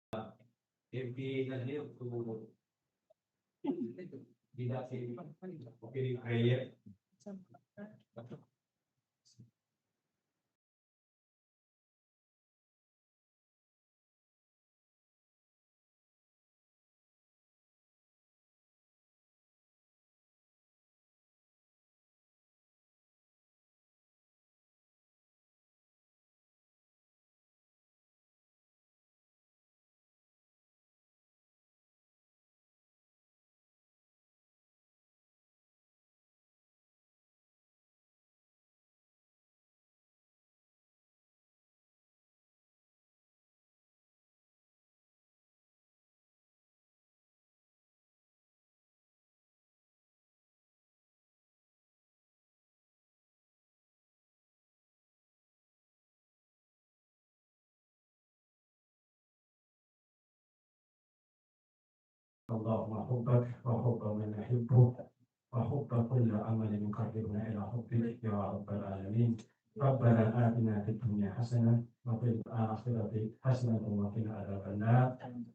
MP na niyo to bila opening prayer. اللهم حبك وحب من يحبك وحب كل عمل يقربنا الى حبك يا رب العالمين. ربنا آتنا في الدنيا حسنة وفي الآخرة حسنة وقنا عذاب النار.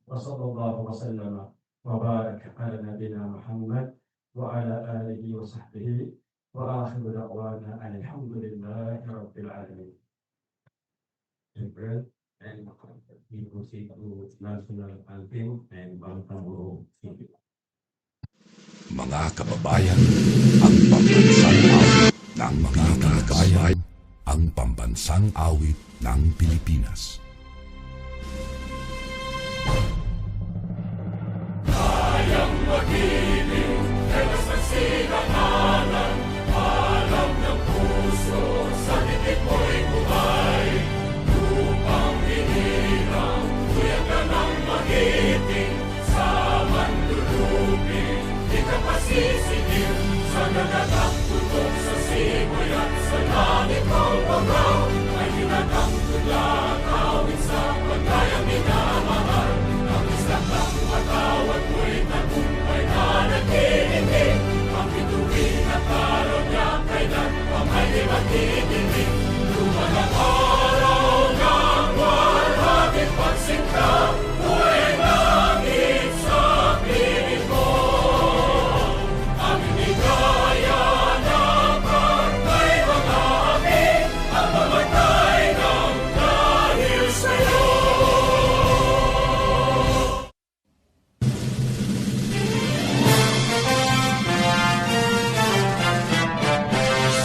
وصلى الله وسلم وبارك على نبينا محمد وعلى آله وصحبه وآخر دعوانا أن الحمد لله رب العالمين. And we proceed to national anthem and Bangsamoro. Mga kababayan, ang pambansang awit ng mga kababayan, ang pambansang awit ng Pilipinas. Kayang magiliw, elas ang sinakanan, alam ng puso, sa titik mo'y buhay. Lupang hinirang, kuya ka ng magiting, sa manlulupin, di ka pasisingil, sa nagagang tutok sa simoy at sa langit ng bagaw, ay hinatang tula, kawin sa pagkayang minamahal, ang isang ng matawad mo'y tagumpay na naghihingi, ang bituin at araw niya kailan pa may di maghihingi. Lumalang araw ng walhati pagsingka, buhay langit sa piling mo. Ang hinigaya na pagkay mga amin, at mamatay ng dahil sa'yo.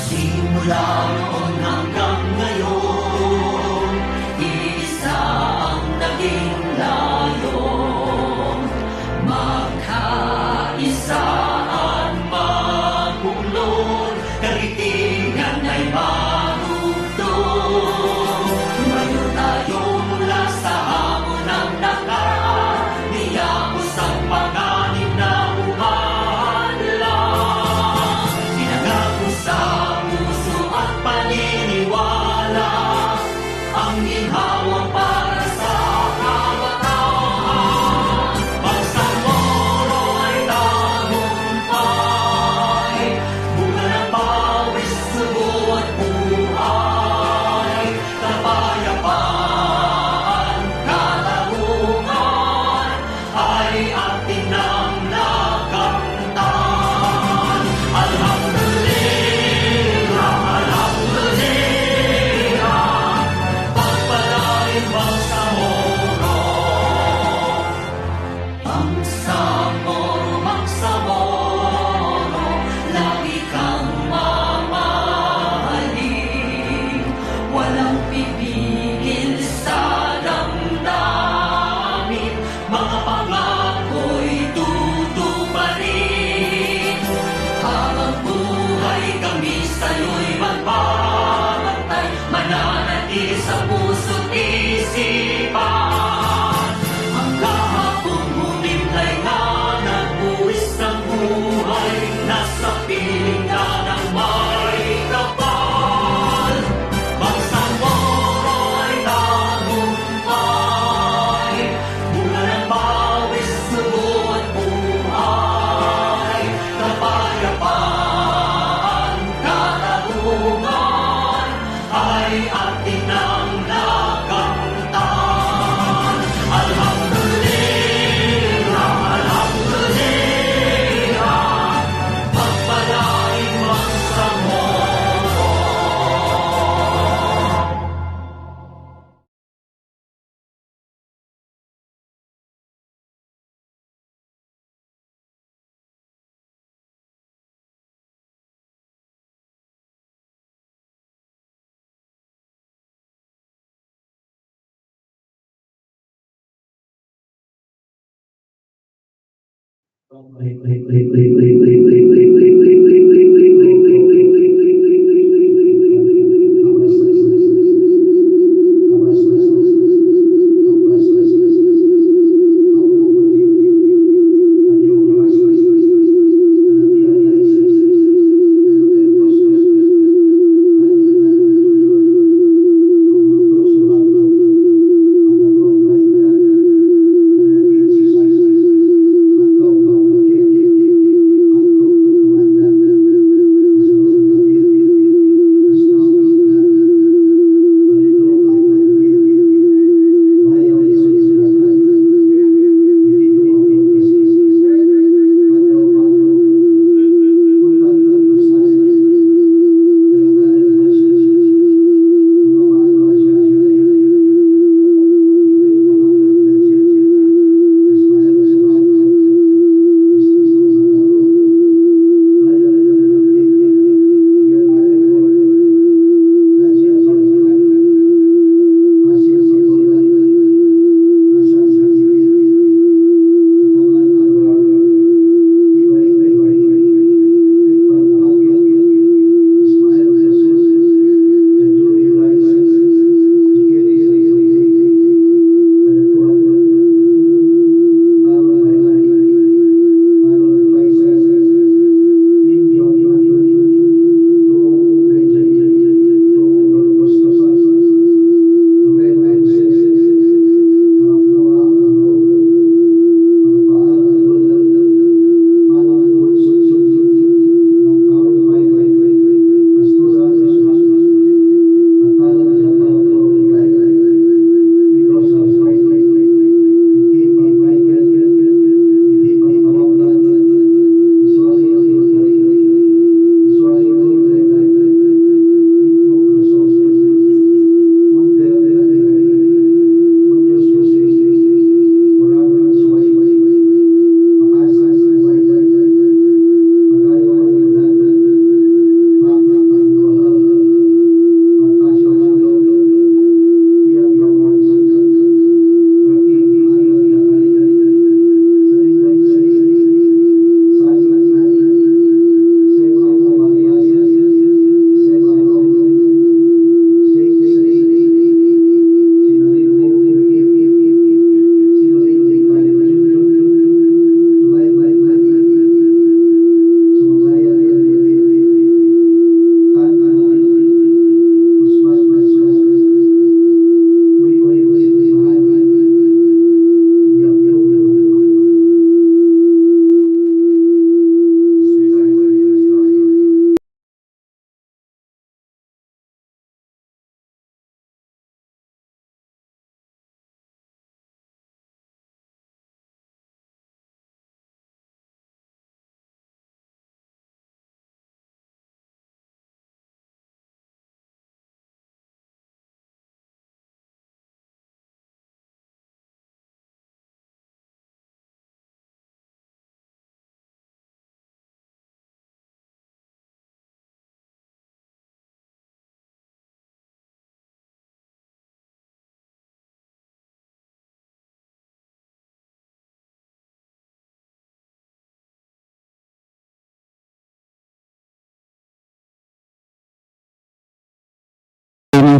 Simula noon hanggang ngayon, isa ang naging layon. Magkaisaan magulong, karitingan ay marugdong. Lumayo tayo mula sa hamon ng nakaraan, niyapos ang panganib na umaandlang. Pinangako sa puso at paniniwala, ang ginhawa para sa kabataan. Bangsamoro ay tagumpay, bunga ng pawis, sugo at buhay. Kapayapaan, katarungan, ay atin ng nakamtan. Alhamdulillah, alhamdulillah, pagpalain ba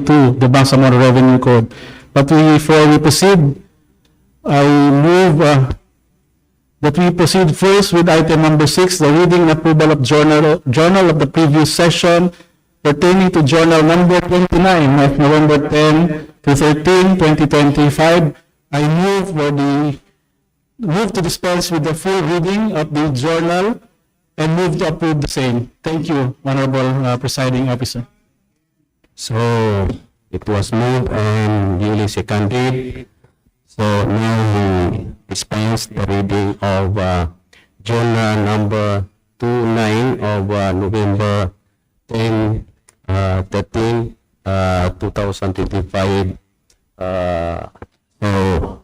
to the Bangsamoro Revenue Code. But before we proceed, I move that we proceed first with item number 6, the reading and approval of journal of the previous session pertaining to journal number 29 of November 10 to 13, 2025. I move to dispense with the full reading of the journal and move to approve the same. Thank you, Honorable Presiding Officer. So it was moved and duly seconded. So now we dispense the reading of journal number 29 of November 10, 13, 2025. So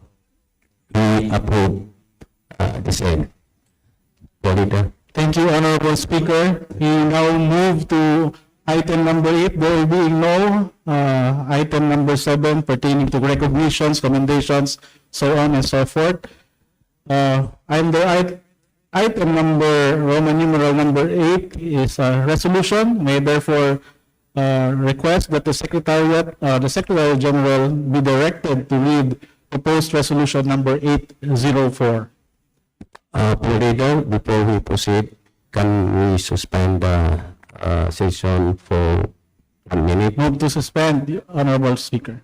we approve the same. Leader. Thank you, Honorable Speaker. We now move to item number 8, there being no. Item number 7 pertaining to recognitions, commendations, so on and so forth. Item number, Roman numeral number 8 is a resolution. May therefore request that the Secretary General be directed to read proposed resolution number 804. Leader, before we proceed, can we suspend the session for 1 minute? Move to suspend, the Honorable Speaker.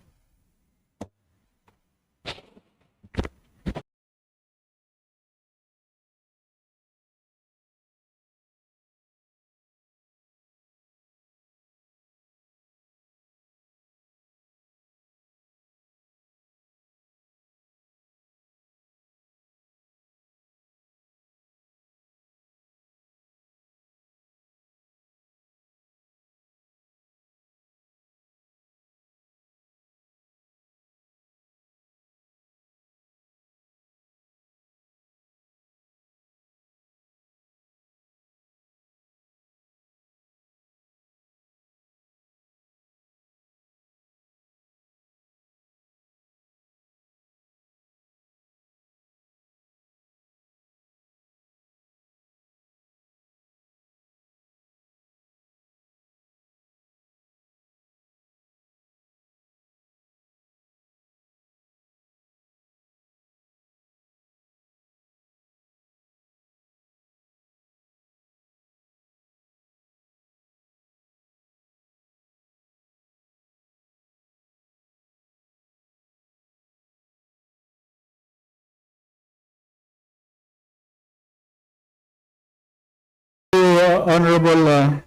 Honorable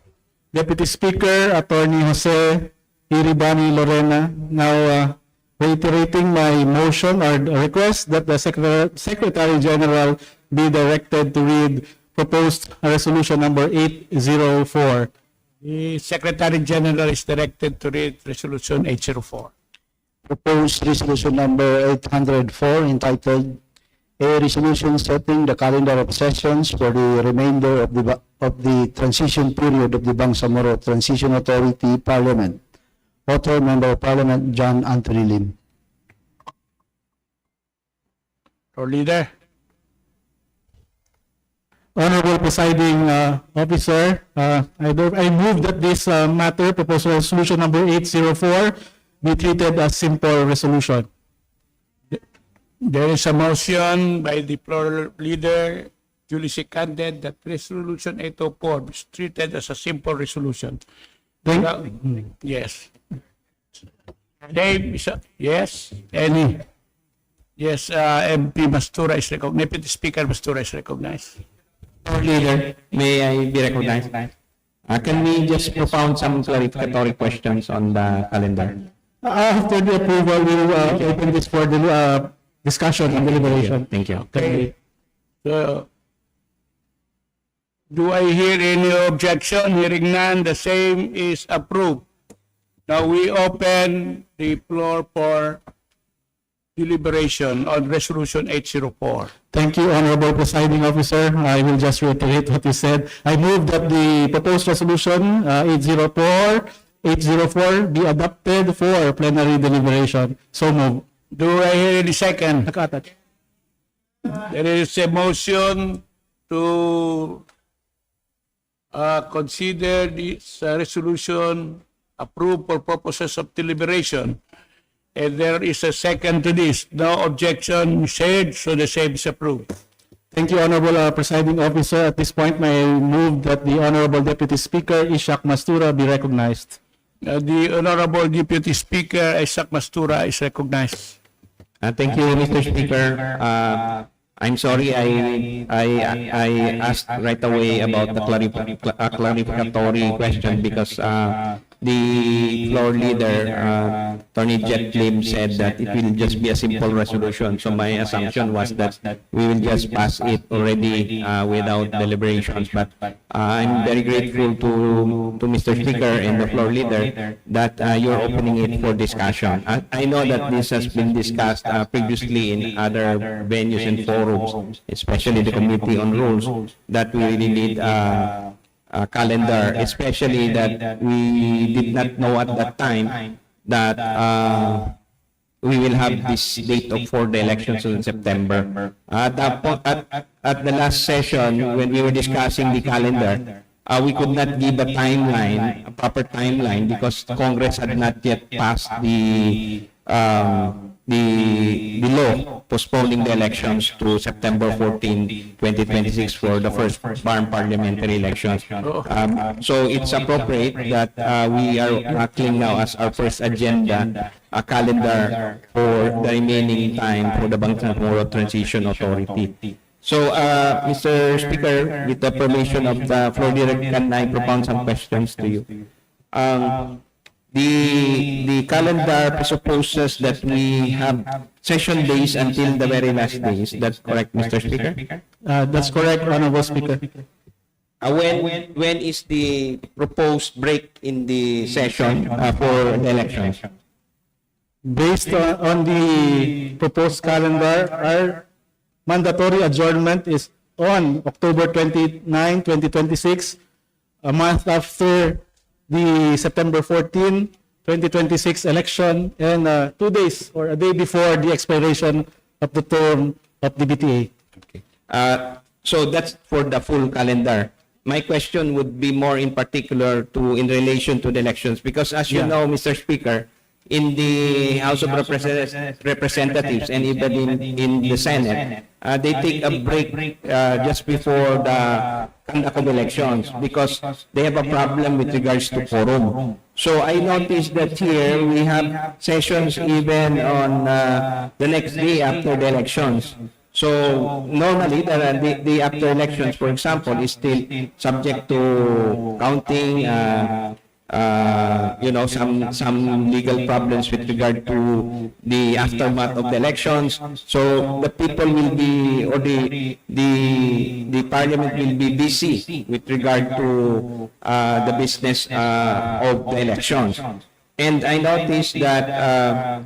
Deputy Speaker, Attorney Jose Iribani Lorena, now reiterating my motion or request that the Secretary General be directed to read proposed resolution number 804. The Secretary General is directed to read Resolution 804. Proposed resolution number 804 entitled a resolution setting the calendar of sessions for the remainder of the transition period of the Bangsamoro Transition Authority Parliament. Author, Member of Parliament John Anthony Lim. Our leader. Honorable Presiding Officer, I move that this matter, proposed resolution number 804, be treated as simple resolution. There is a motion by the floor leader, duly seconded, that Resolution 804 be treated as a simple resolution. Yes. Name is yes. Any? Yes. MP Mastura is recognized. Deputy Speaker Mastura is recognized. Leader, may I be recognized? Can we just propound some clarificatory questions on the calendar? After the approval, we will open this for the discussion and deliberation. Thank you. Okay. So, do I hear any objection? Hearing none, the same is approved. Now we open the floor for deliberation on Resolution 804. Thank you, Honorable Presiding Officer. I will just reiterate what you said. I move that the proposed resolution 804 be adopted for plenary deliberation. So move. Do I hear any second? There is a motion to consider this resolution approved for purposes of deliberation. And there is a second to this. No objection said, so the same is approved. Thank you, Honorable Presiding Officer. At this point, may I move that the Honorable Deputy Speaker, Ishak Mastura, be recognized. The Honorable Deputy Speaker, Ishak Mastura, is recognized. Thank you, Mr. Speaker. I'm sorry I asked right away about the clarificatory question because the floor leader, Attorney Jet Lim, said that it will just be a simple resolution. So my assumption was that we will just pass it already without deliberations. But I'm very grateful to Mr. Speaker and the floor leader that you're opening it for discussion. I know that this has been discussed previously in other venues and forums, especially the Committee on Rules, that we really need calendar, especially that we did not know at that time that we will have this date of for the elections in September. At the last session, when we were discussing the calendar, we could not give a timeline, a proper timeline, because Congress had not yet passed the law postponing the elections to September 14, 2026 for the first parliamentary elections. So it's appropriate that we are tackling now as our first agenda a calendar for the remaining time for the Bangsamoro Transition Authority. So, Mr. Speaker, with the permission of the floor leader, can I propound some questions to you? The calendar presupposes that we have session days until the very last day. Is that correct, Mr. Speaker? That's correct, Honorable Speaker. When is the proposed break in the session for the elections? Based on the proposed calendar, our mandatory adjournment is on October 29, 2026, a month after the September 14, 2026 election, and 2 days or a day before the expiration of the term of the BTA. Okay. So that's for the full calendar. My question would be more in particular in relation to the elections, because as you know, Mr. Speaker, in the House of Representatives and even in the Senate, they take a break just before the conduct of elections because they have a problem with regards to quorum. So I noticed that here we have sessions even on the next day after the elections. So normally the after elections, for example, is still subject to counting, some legal problems with regard to the aftermath of the elections. So the people will be, or the parliament will be busy with regard to the business of the elections. And I noticed that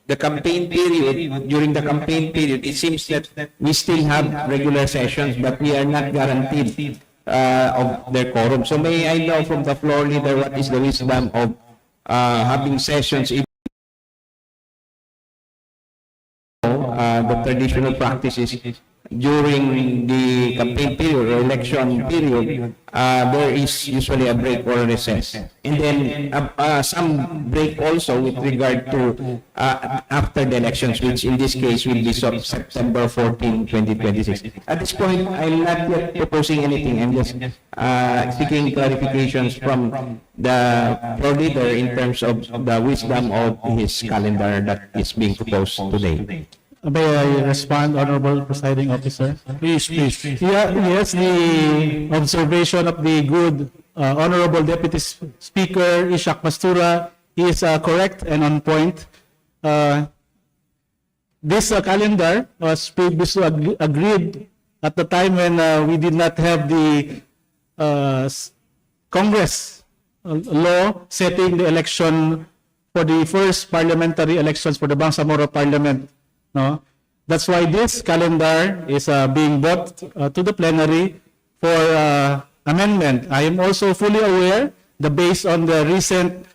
the campaign period, during the campaign period, it seems that we still have regular sessions, but we are not guaranteed of their quorum. So may I know from the floor leader what is the wisdom of having sessions even the traditional practices during the campaign period or election period, there is usually a break or a recess. And then some break also with regard to after the elections, which in this case will be September 14, 2026. At this point, I'm not yet proposing anything. I'm just seeking clarifications from the floor leader in terms of the wisdom of his calendar that is being proposed today. May I respond, Honorable Presiding Officer? Please. Yes, the observation of the good Honorable Deputy Speaker Ishak Mastura is correct and on point. This calendar was previously agreed at the time when we did not have the Congress law setting the election for the first parliamentary elections for the Bangsamoro Parliament. No, that's why this calendar is being brought to the plenary for amendment. I am also fully aware that based on the recent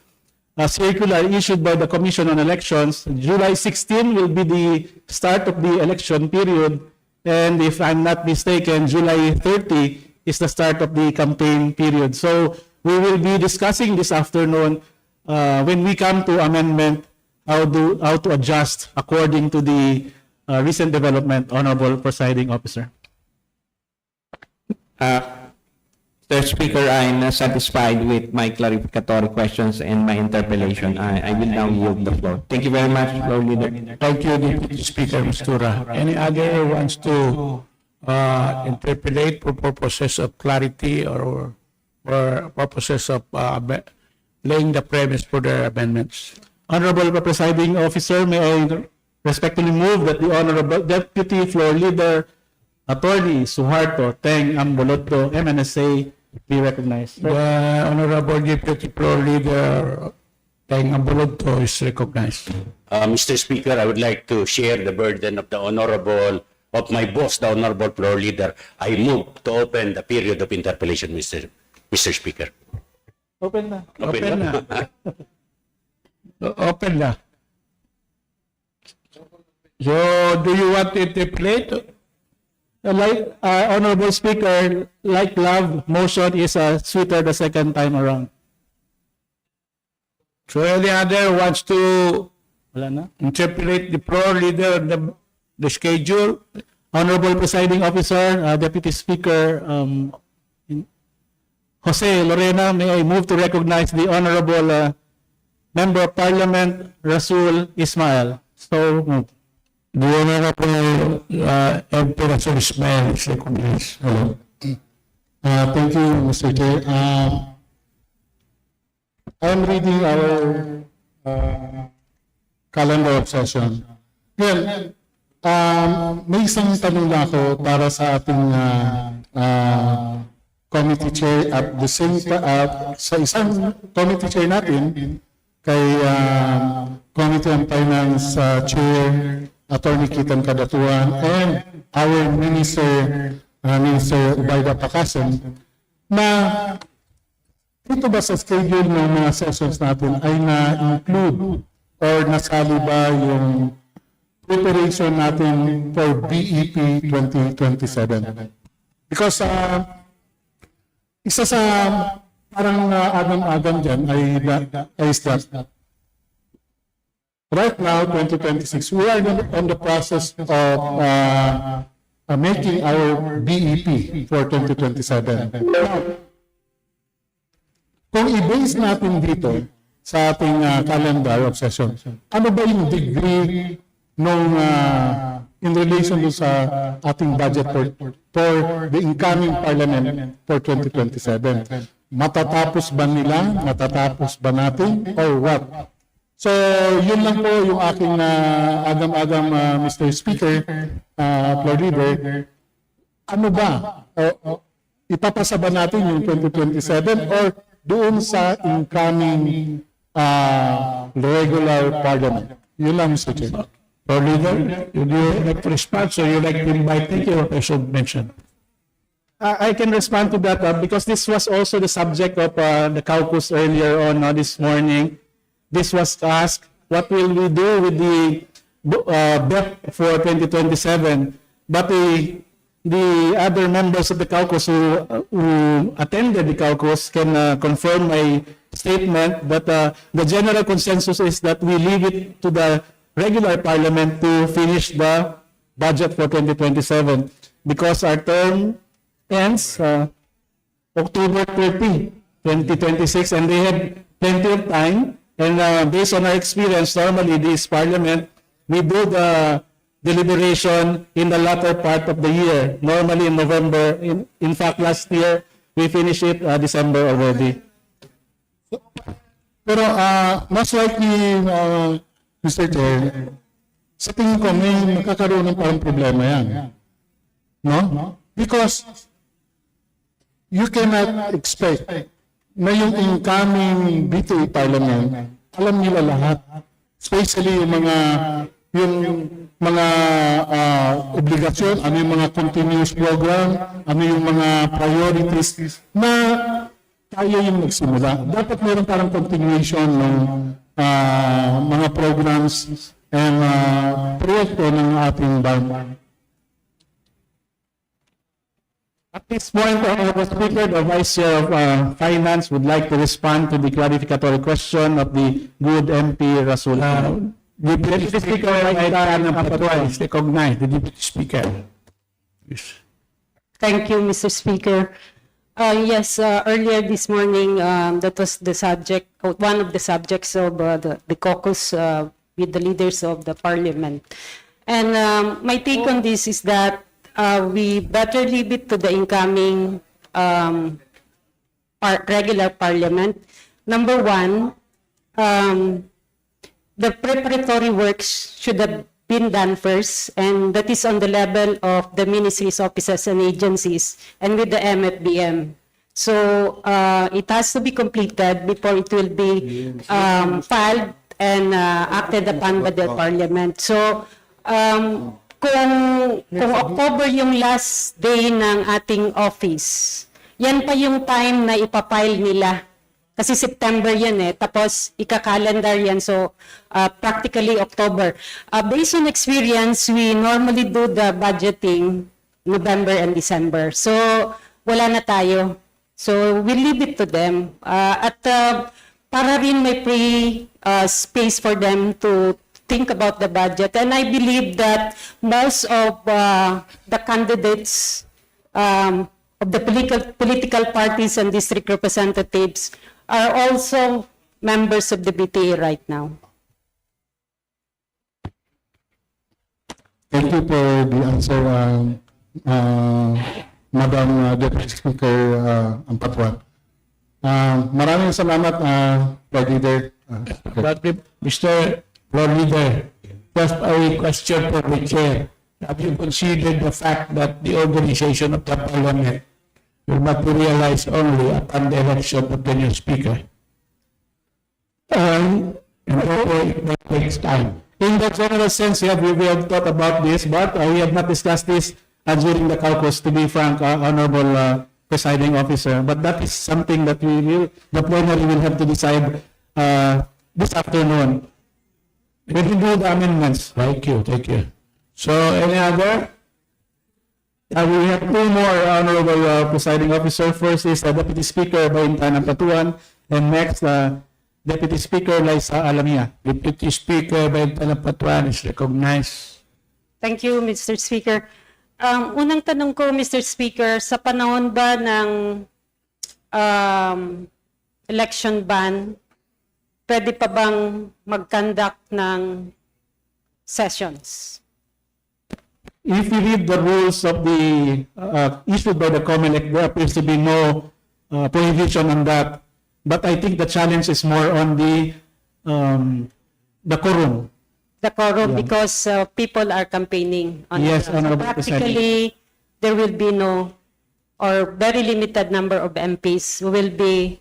circular issued by the Commission on Elections, July 16 will be the start of the election period, and if I'm not mistaken, July 30 is the start of the campaign period. So we will be discussing this afternoon when we come to amendment how to adjust according to the recent development, Honorable Presiding Officer. Mr. Speaker, I'm satisfied with my clarificatory questions and my interpellation. I will now yield the floor. Thank you very much, Floor Leader. Thank you, Deputy Speaker Mastura. Any other wants to interpolate for purposes of clarity or purposes of laying the premise for their amendments? Honorable Presiding Officer, may I respectfully move that the Honorable Deputy Floor Leader, Attorney Suharto Teng Amboloto, MNSA, be recognized. The Honorable Deputy Floor Leader Teng Amboloto is recognized. Mr. Speaker, I would like to share the burden of my boss, the Honorable Floor Leader. I move to open the period of interpellation, Mr. Speaker. Open na. Open na. So, do you want to interpolate? Like, Honorable Speaker, like love, motion is sweeter the second time around. So, any other wants to Wala na? interpolate the floor leader, the schedule? Honorable Presiding Officer, Deputy Speaker, Jose Lorena, may I move to recognize the Honorable Member of Parliament, Rasul Ismail. So moved. The Honorable MP Rasul Ismail is recognized. Hello. Thank you, Mr. Chair. I'm reading our calendar of session. Well, may isang tanong lang ako para sa ating committee chair at the same sa isang committee chair natin kay Committee on Finance Chair Attorney Kitan Kadatuan and our Minister Ubayda Pakasan na ito ba sa schedule ng mga sessions natin ay na-include or nasali ba yung preparation natin for BEP 2027? Because isa sa parang agam-agam dyan ay that right now, 2026, we are on the process of making our BEP for 2027. Now, kung i-base natin dito sa ating calendar of session, ano ba yung degree nung in relation sa ating budget for the incoming parliament for 2027? Matatapos ba nila? Matatapos ba natin? Or what? So, yun lang po yung aking agam-agam, Mr. Speaker, Floor Leader. Ano ba? Ipapasa ba natin yung 2027 or doon sa incoming regular parliament? Yun lang, Mr. Chair. Floor Leader, would you like to respond? So, you like to invite, thank you, I should mention. I can respond to that because this was also the subject of the caucus earlier on this morning. This was asked, what will we do with the BEP for 2027? But the other members of the caucus who attended the caucus can confirm my statement that the general consensus is that we leave it to the regular parliament to finish the budget for 2027 because our term ends October 30, 2026, and they have plenty of time. And based on our experience, normally this parliament, we do the deliberation in the latter part of the year, normally in November. In fact, last year, we finished it December already. Pero most likely, Mr. Chair, sa tingin ko may magkakaroon ng parang problema yan. No? Because you cannot expect na yung incoming BTA Parliament, alam nila lahat. Especially yung mga obligasyon, ano yung mga continuous program, ano yung mga priorities na tayo yung nagsimula. Dapat meron parang continuation ng mga programs and proyekto ng ating bank. At this point, Honorable Speaker, the Vice Chair of Finance would like to respond to the clarificatory question of the good MP Rasul. The Deputy Speaker, is recognized, the Deputy Speaker. Yes. Thank you, Mr. Speaker. Yes, earlier this morning, that was the subject, one of the subjects of the caucus with the leaders of the parliament. And my take on this is that we better leave it to the incoming regular parliament. Number one, the preparatory works should have been done first, and that is on the level of the ministries, offices, and agencies, and with the MFBM. So it has to be completed before it will be filed and acted upon by the parliament. So kung October yung last day ng ating office, yan pa yung time na ipapile nila. Kasi September yan tapos ika-calendar yan, so practically October. Based on experience, we normally do the budgeting November and December. So wala na tayo. So we leave it to them. At para rin may space for them to think about the budget. And I believe that most of the candidates of the political parties and district representatives are also members of the BTA right now. Thank you for the answer, Madam Deputy Speaker Ampatuan. Maraming salamat, Lord Leader. But Mr. Lord Leader, just a question for the chair. Have you considered the fact that the organization of the Parliament will materialize only upon the election of the new speaker? And therefore, it takes time. In the general sense, we have thought about this, but we have not discussed this during the caucus, to be frank, Honorable Presiding Officer. But that is something that the plenary will have to decide this afternoon. We will do the amendments. Thank you. So, any other? We have two more, Honorable Presiding Officer. First is Deputy Speaker Baintan Ampatuan, and next, Deputy Speaker Liza Alamia. Deputy Speaker Baintan Ampatuan is recognized. Thank you, Mr. Speaker. Unang tanong ko, Mr. Speaker, sa panahon ba ng election ban, pwede pa bang mag-conduct ng sessions? If you read the rules of the issued by the COMELEC, there appears to be no prohibition on that. But I think the challenge is more on the quorum. The quorum, because people are campaigning on Yes, it. So Honorable practically, there will be no or very limited number of MPs who will be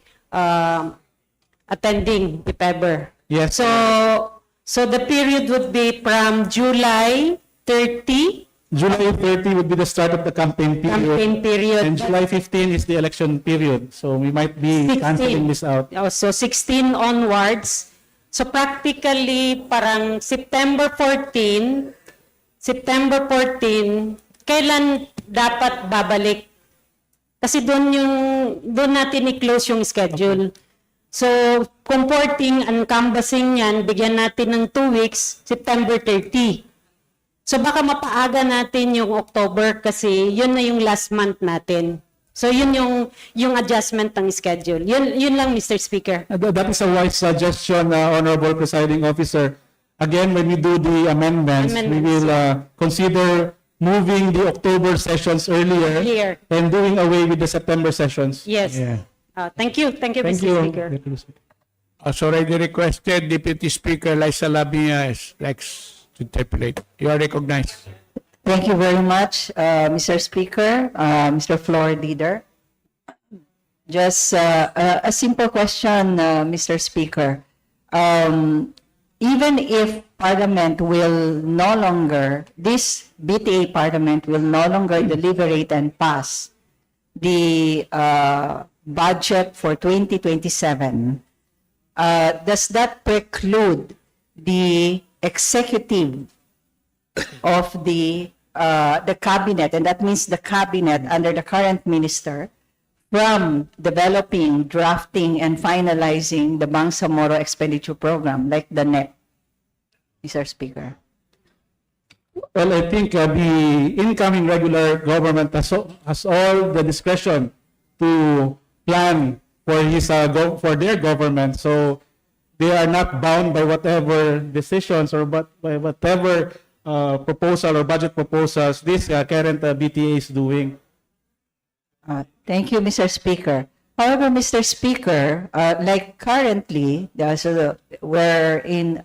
attending, if ever. Yes. So the period would be from July 30. July 30 would be the start of the campaign period. And July 15 is the election period. So we might be 16. canceling this out. So 16 onwards. So practically parang September 14, kailan dapat babalik? Kasi doon natin i-close yung schedule. So comporting and canvassing yan, bigyan natin ng 2 weeks, September 30. So baka mapaaga natin yung October kasi yun na yung last month natin. So yun yung adjustment ng schedule. Yun lang, Mr. Speaker. That is a wise suggestion, Honorable Presiding Officer. Again, when we do the amendments. We will consider moving the October sessions earlier. And doing away with the September sessions. Yes. Yeah. Thank you, Mr. Speaker. As already requested, Deputy Speaker Liza Alamia is next to interpolate. You are recognized. Thank you very much, Mr. Speaker, Mr. Floor Leader. Just a simple question, Mr. Speaker. Even if Parliament will no longer, this BTA Parliament will no longer deliberate and pass the budget for 2027, does that preclude the executive of the cabinet, and that means the cabinet under the current minister, from developing, drafting, and finalizing the Bangsamoro expenditure program, like the NEP, Mr. Speaker? Well, I think the incoming regular government has all the discretion to plan for their government. So they are not bound by whatever decisions or by whatever proposal or budget proposals this current BTA is doing. Thank you, Mr. Speaker. However, Mr. Speaker, like currently, we're in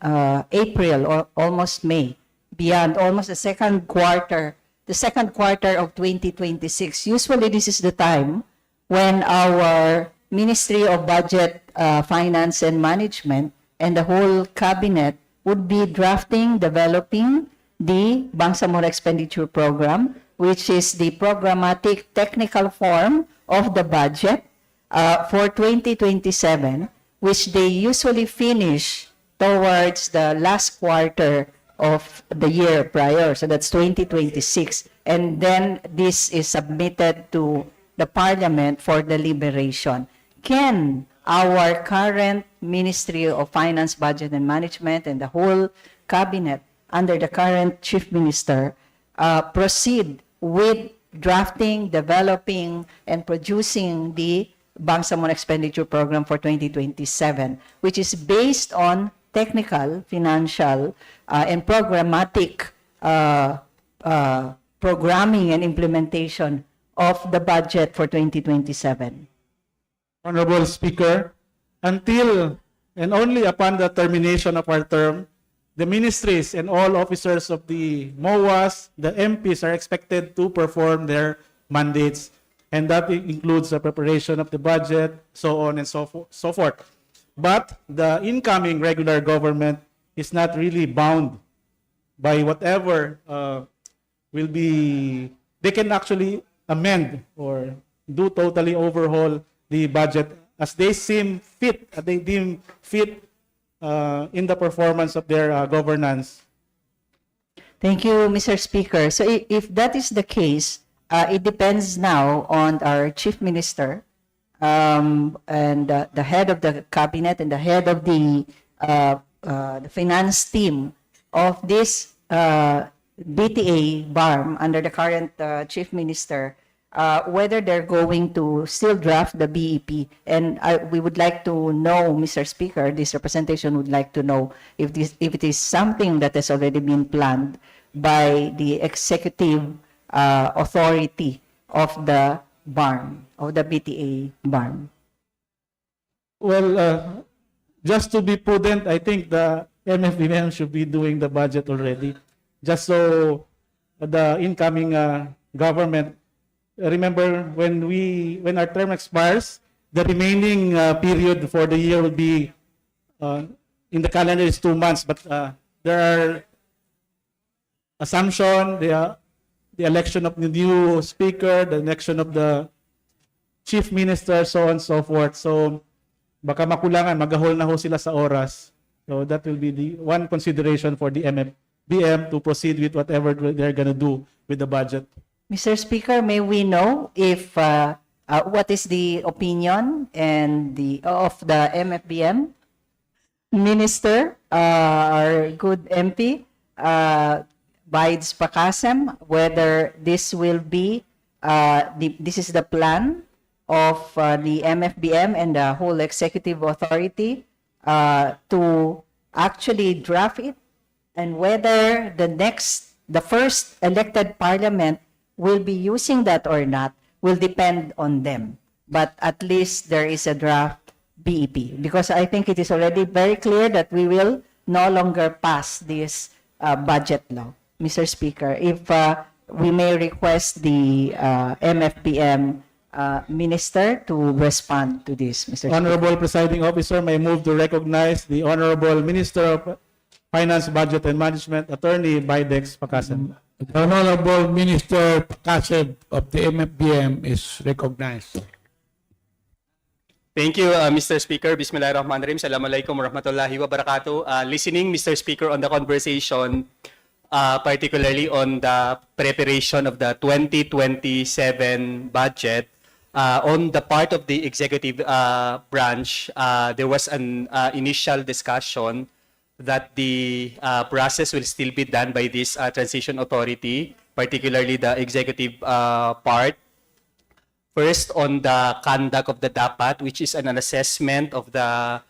April or almost May, beyond almost the second quarter of 2026. Usually, this is the time when our Ministry of Budget, Finance and Management and the whole cabinet would be drafting, developing the Bangsamoro expenditure program, which is the programmatic technical form of the budget for 2027, which they usually finish towards the last quarter of the year prior. So that's 2026. And then this is submitted to the Parliament for deliberation. Can our current Ministry of Finance, Budget and Management and the whole cabinet under the current Chief Minister proceed with drafting, developing, and producing the Bangsamoro Expenditure Program for 2027, which is based on technical, financial, and programmatic programming and implementation of the budget for 2027. Honorable Speaker, until and only upon the termination of our term, the ministries and all officers of the MOAs, the MPs are expected to perform their mandates, and that includes the preparation of the budget, so on and so forth. But the incoming regular government is not really bound by whatever will be, they can actually amend or do totally overhaul the budget as they seem fit, as they deem fit in the performance of their governance. Thank you, Mr. Speaker. So if that is the case, it depends now on our Chief Minister and the head of the cabinet and the head of the finance team of this BTA BARM under the current Chief Minister, whether they're going to still draft the BEP. And we would like to know, Mr. Speaker, this representation would like to know if it is something that has already been planned by the executive authority of the BARM, of the BTA BARM. Well, just to be prudent, I think the MFBM should be doing the budget already, just so the incoming government, remember when our term expires, the remaining period for the year will be in the calendar is 2 months, but there are assumption, the election of the new speaker, the election of the chief minister, so on and so forth. So baka makulangan, magahol na ho sila sa oras. So that will be the one consideration for the MFBM to proceed with whatever they're going to do with the budget. Mr. Speaker, may we know if what is the opinion and of the MFBM minister, our good MP, Bides Pakasem, whether this will be this is the plan of the MFBM and the whole executive authority to actually draft it, and whether the first elected parliament will be using that or not will depend on them. But at least there is a draft BEP, because I think it is already very clear that we will no longer pass this budget law. Mr. Speaker, if we may request the MFBM minister to respond to this, Mr. Honorable Speaker. Presiding Officer, may move to recognize the Honorable Minister of Finance, Budget and Management, Attorney Bidex Pakasem. The Honorable Minister Pakasem of the MFBM is recognized. Thank you, Mr. Speaker. Bismillahirrahmanirrahim. Assalamualaikum warahmatullahi wabarakatuh. Listening, Mr. Speaker, on the conversation, particularly on the preparation of the 2027 budget, on the part of the executive branch, there was an initial discussion that the process will still be done by this transition authority, particularly the executive part. First, on the conduct of the DAPAT, which is an assessment of the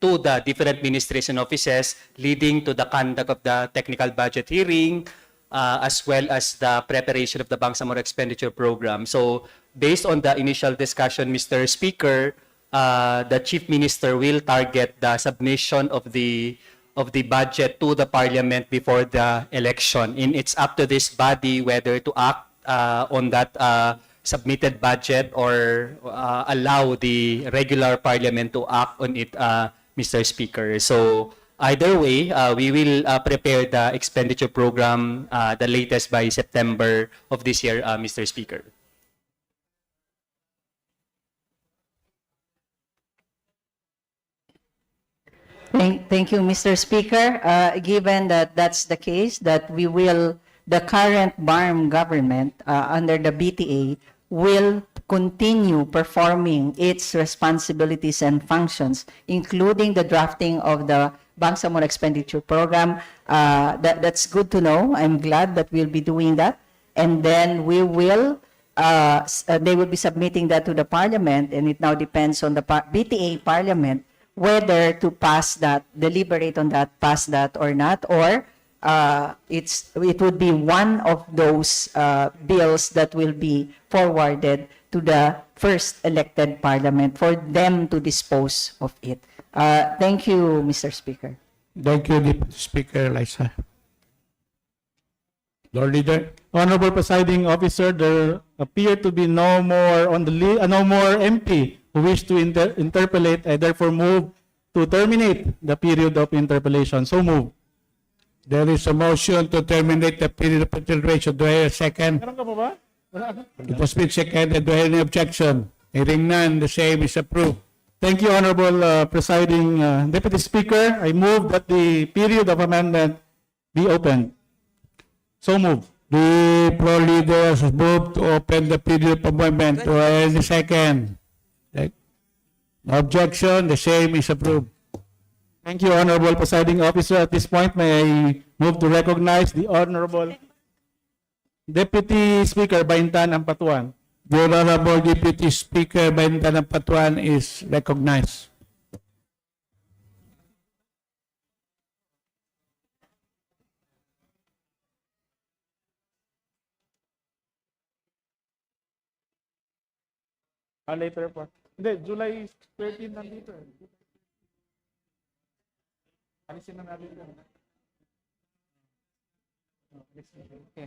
to the different administration offices, leading to the conduct of the technical budget hearing, as well as the preparation of the Bangsamoro Expenditure Program. So, based on the initial discussion, Mr. Speaker, the Chief Minister will target the submission of the budget to the Parliament before the election. And it's up to this body whether to act on that submitted budget or allow the regular Parliament to act on it, Mr. Speaker. So either way, we will prepare the expenditure program the latest by September of this year, Mr. Speaker. Thank you, Mr. Speaker. Given that that's the case, that the current BARM government under the BTA will continue performing its responsibilities and functions, including the drafting of the Bangsamoro Expenditure Program. That's good to know. I'm glad that we'll be doing that. And then they will be submitting that to the Parliament, and it now depends on the BTA Parliament whether to pass that, deliberate on that, pass that or not, or it would be one of those bills that will be forwarded to the first elected Parliament for them to dispose of it. Thank you, Mr. Speaker. Thank you, Deputy Speaker Liza. Lord Leader. Honorable Presiding Officer, there appear to be no more no more MP who wish to interpolate. I therefore move to terminate the period of interpolation. So move. There is a motion to terminate the period of interpellation. Do I hear a second? It has been seconded. Do I hear any objection? Hearing none, the same is approved. Thank you, Honorable Presiding Deputy Speaker. I move that the period of amendment be opened. So move. The floor leaders move to open the period of amendment. Do I hear any second? No objection, the same is approved. Thank you, Honorable Presiding Officer. At this point, may I move to recognize the Honorable Deputy Speaker Baintan Ampatuan. The Honorable Deputy Speaker Baintan Ampatuan is recognized. Later po. Hindi, July 13 nandito. Alisin na natin yan. Okay.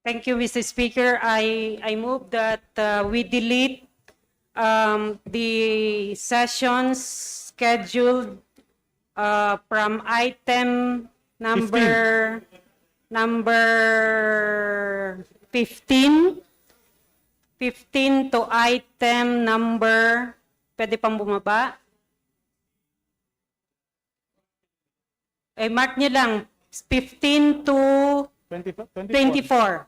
Thank you, Mr. Speaker. I move that we delete the sessions scheduled from item number 15 to item number, pwede pang bumaba? Mark nyo lang, 15 to 24.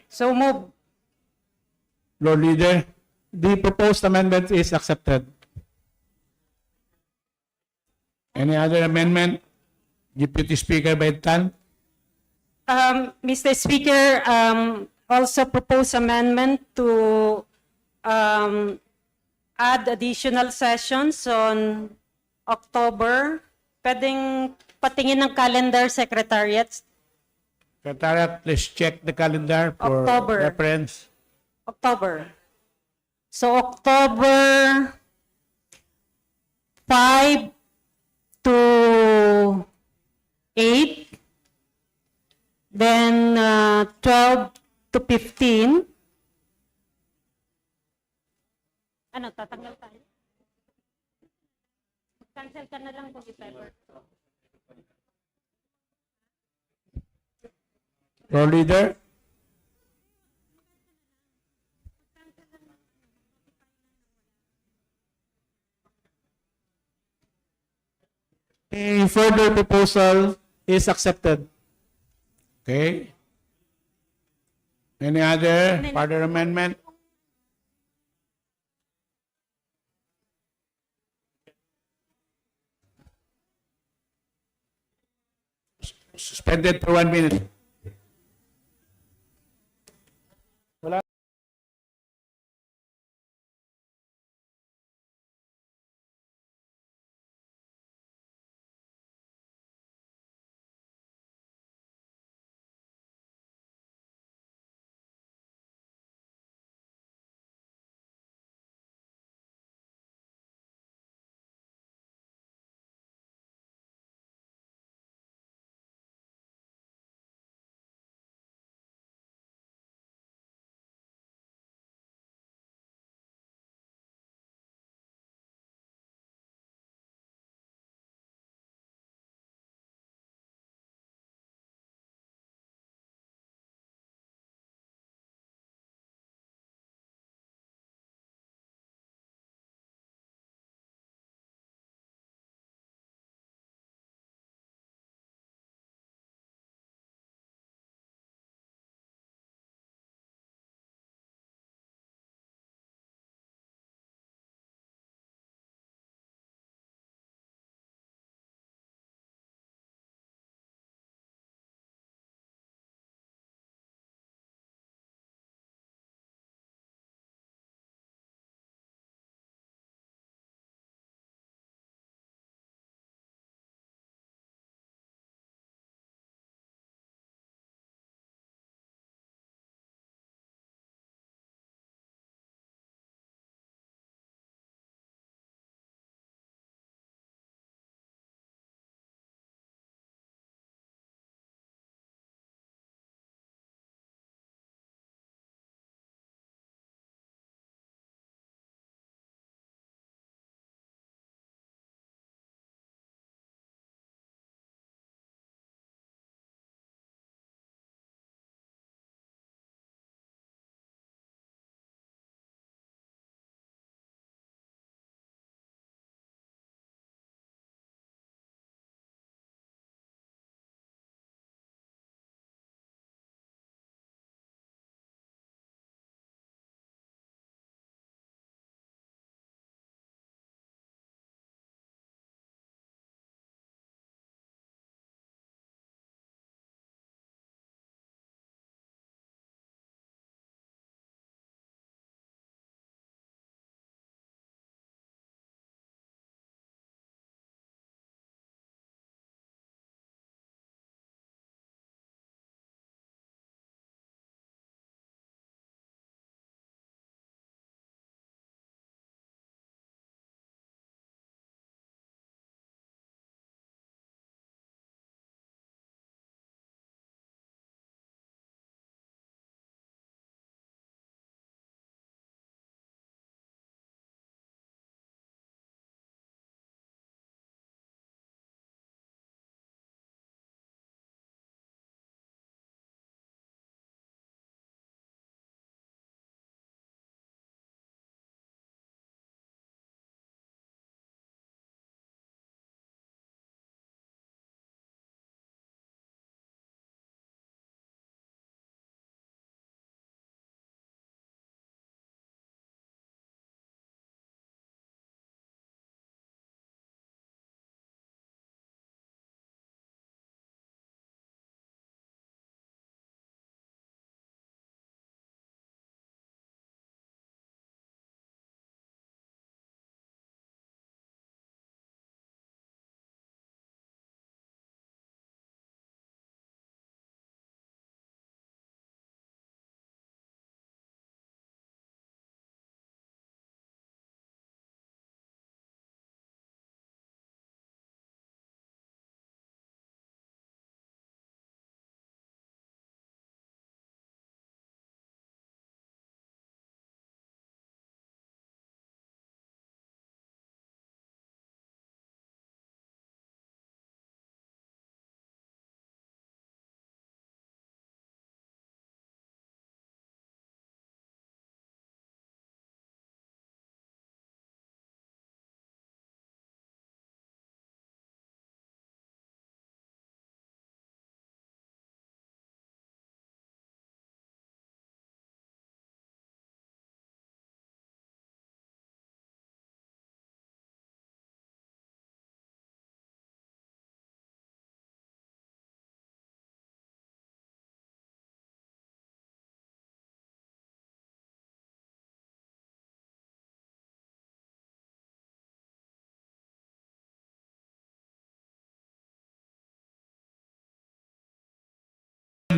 So move. Lord Leader. The proposed amendment is accepted. Any other amendment? Deputy Speaker Baintan. Mr. Speaker, also propose amendment to add additional sessions on October. Pwedeng patingin ng calendar, Secretariat. Secretariat, please check the calendar for October. reference. October. So October 5 to 8. Then 12 to 15. Ano, tatanggal tayo? Cancel ka na lang kung i-ever. Lord Leader. A further proposal is accepted. Okay. Any other further amendment? Suspended for 1 minute.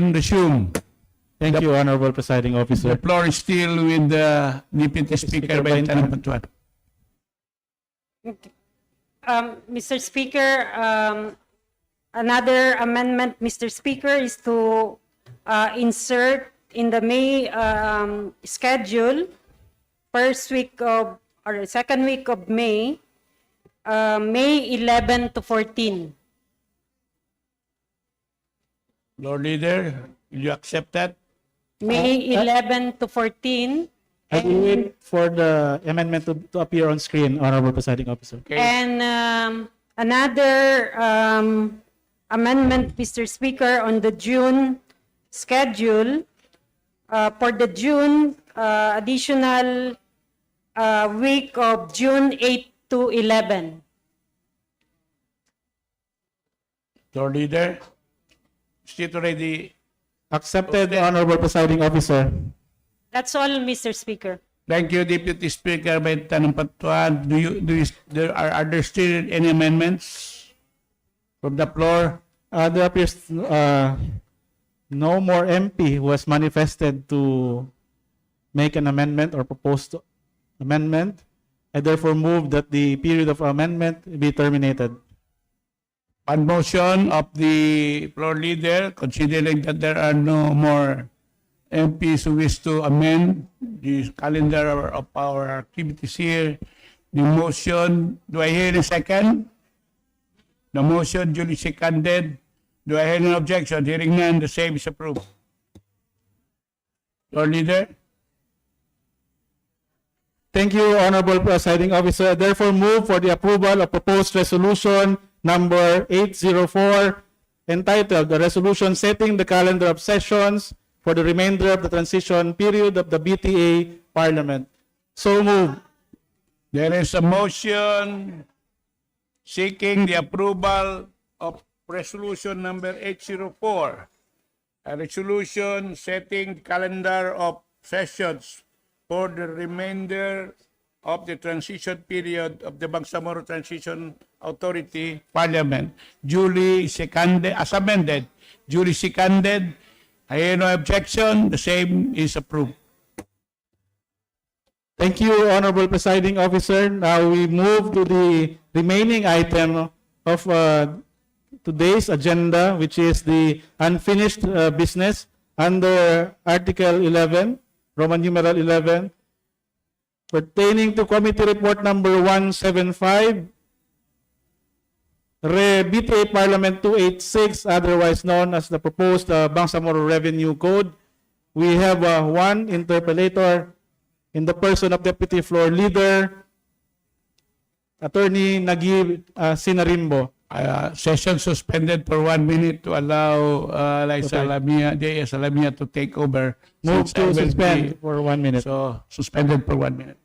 resume. Thank you, Honorable Presiding The Officer. floor is still with the Deputy Speaker by Lieutenant Patuan. Mr. Speaker, another amendment, Mr. Speaker, is to insert in the May schedule, first week of, or second week of May, May 11 to 14. Lord Leader, will you accept that? May 11 to 14. I will wait for the amendment to appear on screen, Honorable Presiding Officer. And another amendment, Mr. Speaker, on the June schedule, for the June additional week of June 8 to 11. Lord Leader, is it already? Accepted, Honorable Presiding Officer. That's all, Mr. Speaker. Thank you, Deputy Speaker by Lieutenant Patuan. Are there still any amendments from the floor? There appears no more MP who has manifested to make an amendment or proposed amendment. I therefore move that the period of amendment be terminated. On motion of the floor leader, considering that there are no more MPs who wish to amend the calendar of our activities here, the motion, do I hear a second? The motion duly seconded. Do I hear an objection? Hearing none, the same is approved. Floor leader? Thank you, Honorable Presiding Officer. I therefore move for the approval of proposed resolution number 804, entitled "The Resolution Setting the Calendar of Sessions for the Remainder of the Transition Period of the BTA Parliament." So moved. There is a motion seeking the approval of resolution number 804, a resolution setting the calendar of sessions for the remainder of the transition period of the Bangsamoro Transition Authority Parliament, duly seconded, as amended, duly seconded. I hear no objection. The same is approved. Thank you, Honorable Presiding Officer. Now we move to the remaining item of today's agenda, which is the unfinished business under Article 11, Roman numeral 11, pertaining to Committee Report number 175, BTA Parliament 286, otherwise known as the proposed Bangsamoro Revenue Code. We have one interpellator in the person of Deputy Floor Leader, Attorney Nagib Sinarimbo. Session suspended for 1 minute to allow J.S. Alamia to take over. Move to suspend for 1 minute. So, suspended for 1 minute.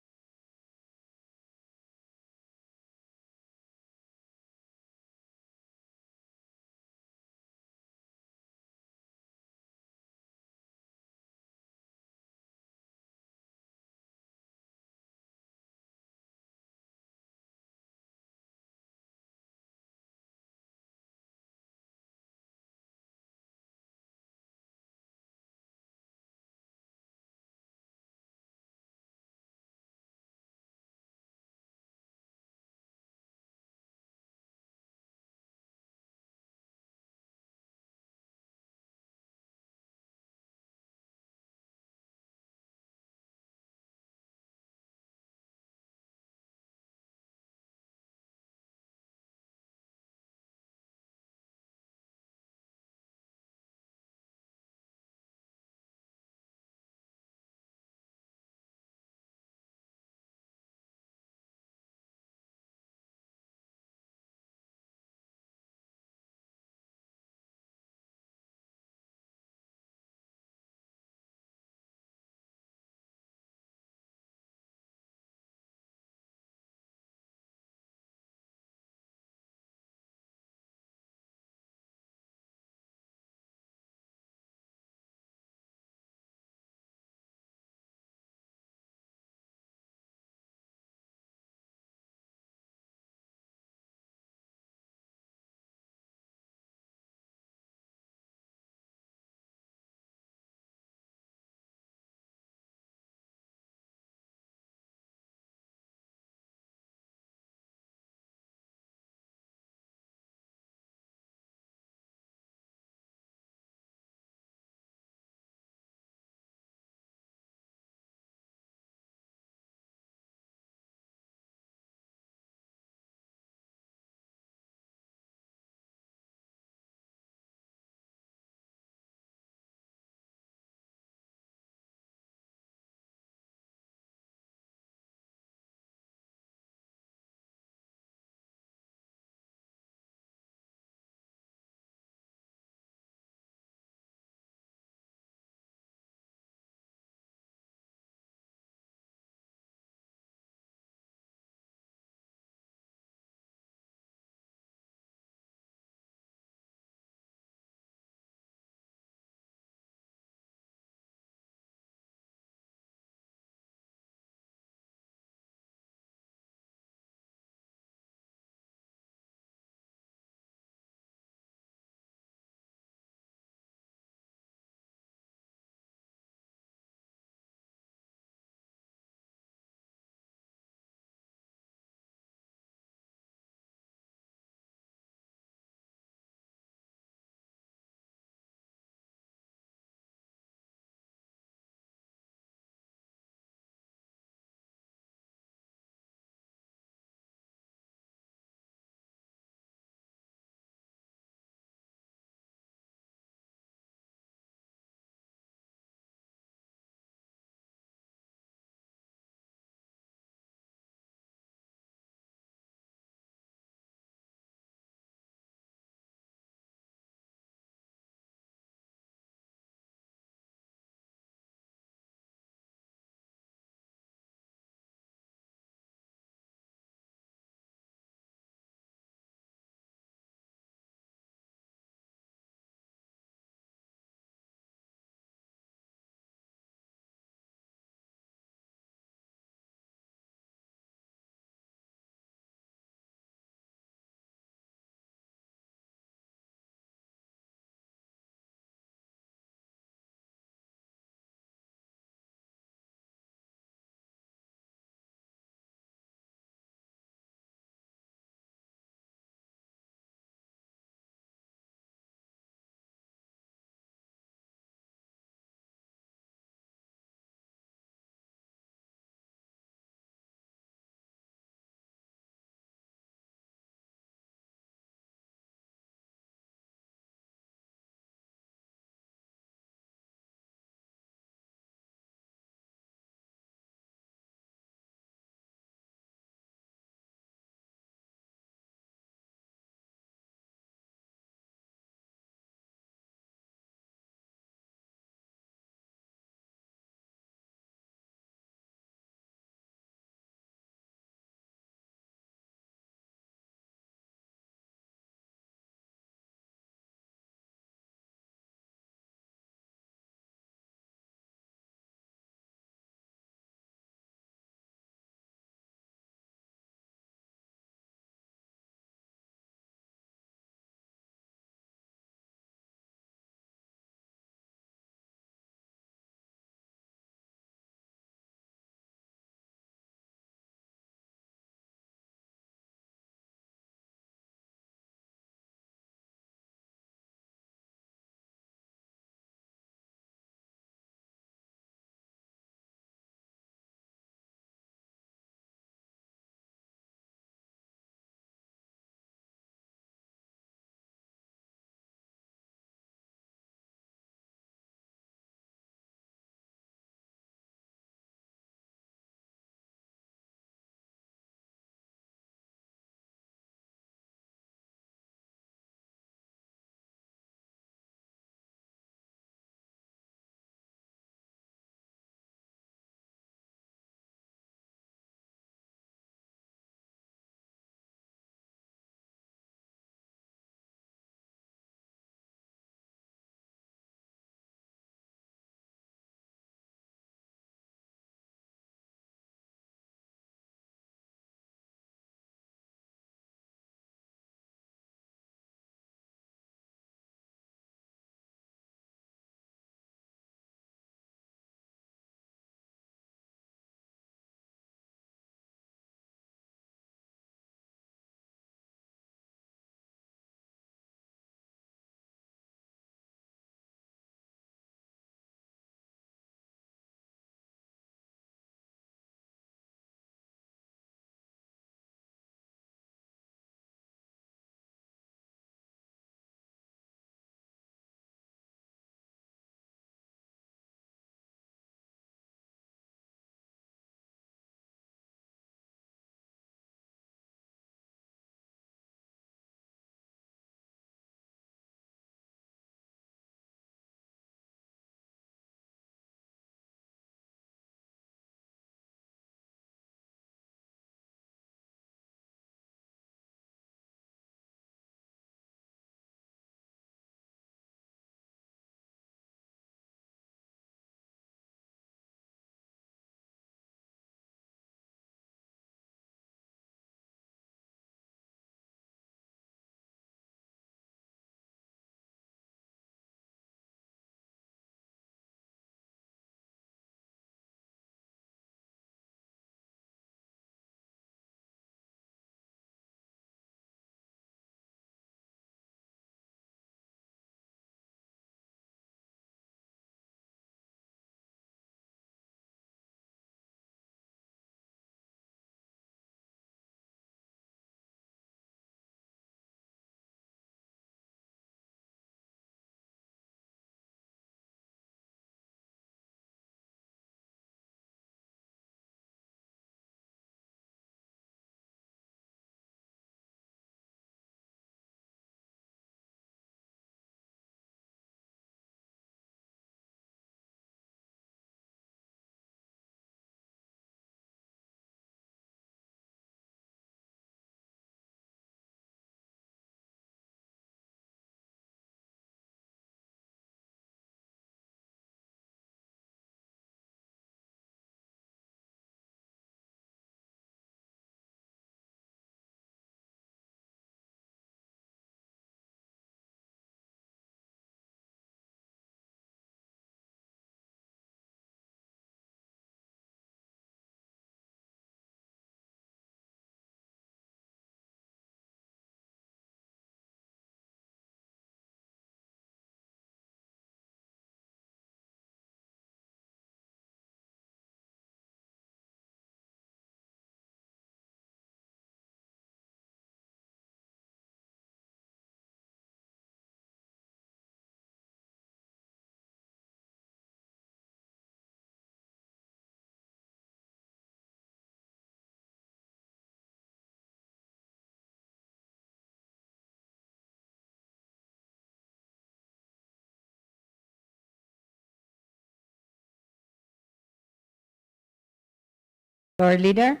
Floor Leader?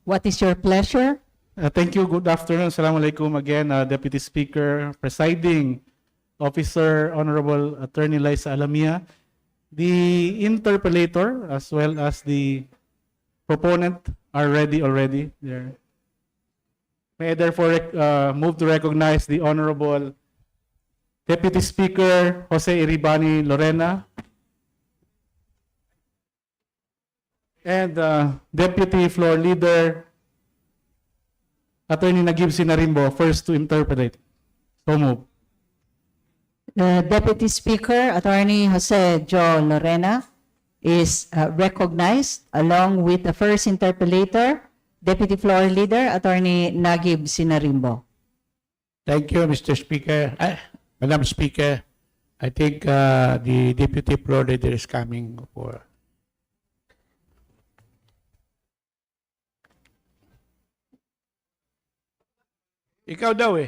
What is your pleasure? Thank you. Good afternoon. Assalamualaikum again, Deputy Speaker, Presiding Officer, Honorable Attorney Liza Alamia. The interpellator as well as the proponent are ready already. There. May I therefore move to recognize the Honorable Deputy Speaker Jose Iribani Lorena and Deputy Floor Leader Attorney Nagib Sinarimbo first to interpolate. So move. The Deputy Speaker, Attorney Jose Joe Lorena, is recognized along with the first interpellator, Deputy Floor Leader, Attorney Nagib Sinarimbo. Thank you, Mr. Speaker. Madam Speaker, I think the Deputy Floor Leader is coming for. Ikaw daw eh.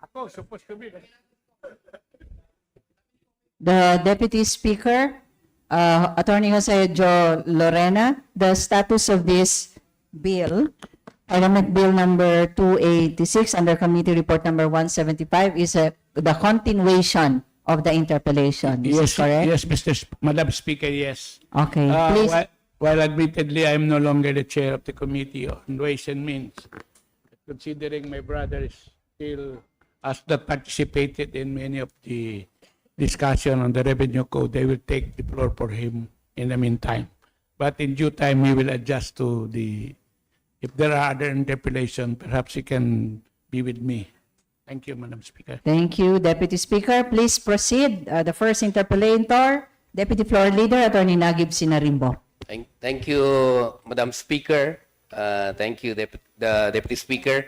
Ako, supposed to be. The Deputy Speaker, Attorney Jose Joe Lorena, the status of this bill, Parliament Bill number 286 under Committee Report number 175 is the continuation of the interpellation. Is Yes, this correct? yes, Madam Speaker, yes. Okay, please. While admittedly, I am no longer the chair of the Committee on Ways and Means, considering my brother is still has not participated in many of the discussion on the revenue code, they will take the floor for him in the meantime. But in due time, he will adjust to the, if there are other interpolation, perhaps he can be with me. Thank you, Madam Speaker. Thank you, Deputy Speaker. Please proceed. The first interpellator, Deputy Floor Leader, Attorney Nagib Sinarimbo. Thank you, Madam Speaker. Thank you, the Deputy Speaker.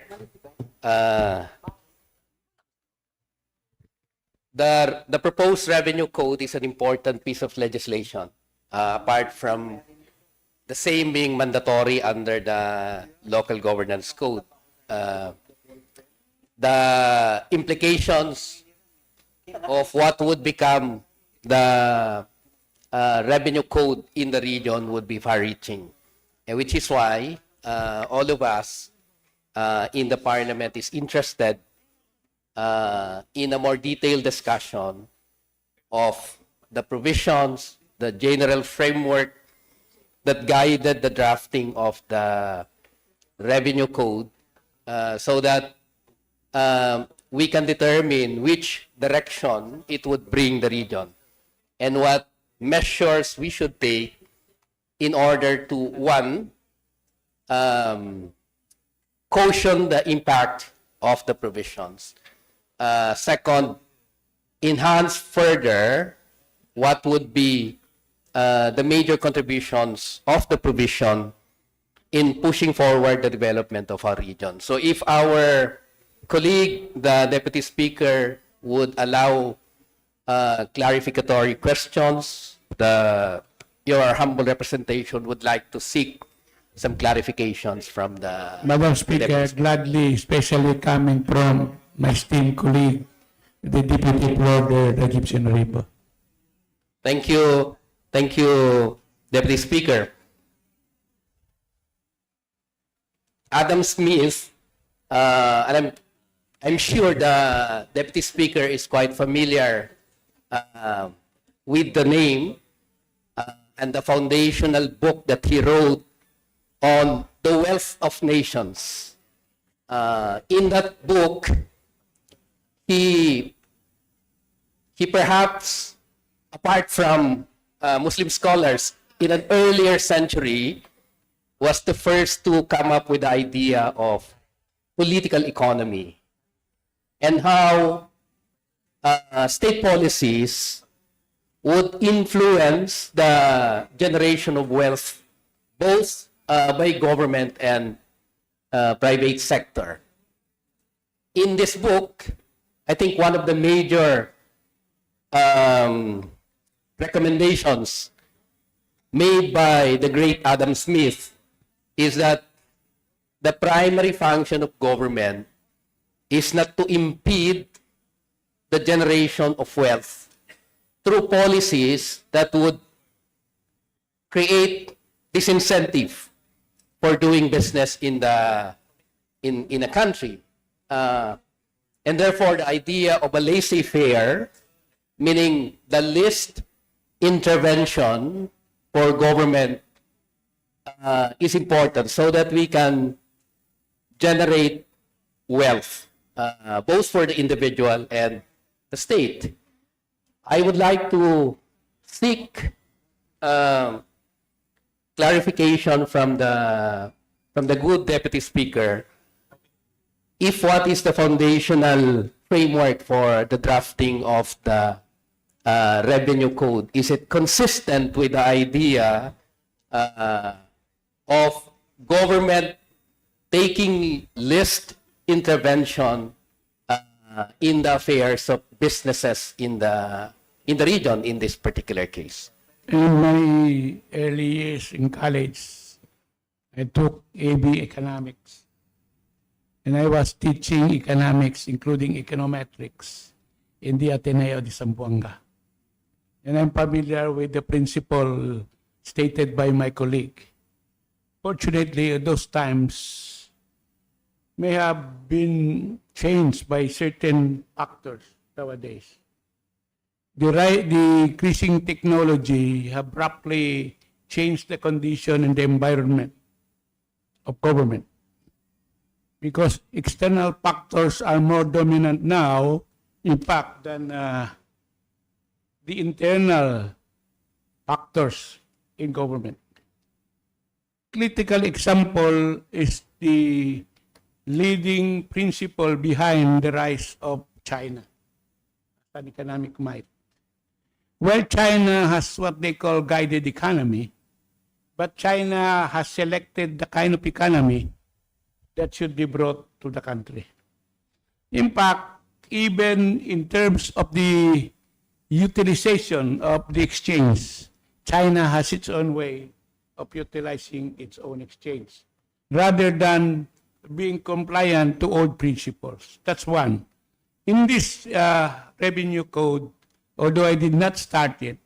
The proposed revenue code is an important piece of legislation, apart from the same being mandatory under the local governance code. The implications of what would become the revenue code in the region would be far-reaching, which is why all of us in the Parliament is interested in a more detailed discussion of the provisions, the general framework that guided the drafting of the revenue code, so that we can determine which direction it would bring the region and what measures we should take in order to, one, caution the impact of the provisions. Second, enhance further what would be the major contributions of the provision in pushing forward the development of our region. So if our colleague, the Deputy Speaker, would allow clarificatory questions, your humble representation would like to seek some clarifications from the Madam Speaker, gladly, especially coming from my esteemed colleague, the Deputy Floor Leader, Nagib Sinarimbo. Thank you. Thank you, Deputy Speaker. Adam Smith, and I'm sure the Deputy Speaker is quite familiar with the name and the foundational book that he wrote on the wealth of nations. In that book, he perhaps, apart from Muslim scholars in an earlier century, was the first to come up with the idea of political economy and how state policies would influence the generation of wealth both by government and private sector. In this book, I think one of the major recommendations made by the great Adam Smith is that the primary function of government is not to impede the generation of wealth through policies that would create disincentive for doing business in a country. And therefore, the idea of a laissez-faire, meaning the least intervention for government, is important so that we can generate wealth, both for the individual and the state. I would like to seek clarification from the good Deputy Speaker if what is the foundational framework for the drafting of the revenue code, is it consistent with the idea of government taking least intervention in the affairs of businesses in the region in this particular case? In my early years in college, I took AB Economics. And I was teaching economics, including econometrics, in the Ateneo de Zamboanga. And I'm familiar with the principle stated by my colleague. Fortunately, those times may have been changed by certain factors nowadays. The increasing technology have abruptly changed the condition and the environment of government, because external factors are more dominant now, in fact, than the internal factors in government. Critical example is the leading principle behind the rise of China, an economic might. Well, China has what they call guided economy, but China has selected the kind of economy that should be brought to the country. In fact, even in terms of the utilization of the exchange, China has its own way of utilizing its own exchange, rather than being compliant to old principles. That's one. In this revenue code, although I did not start it,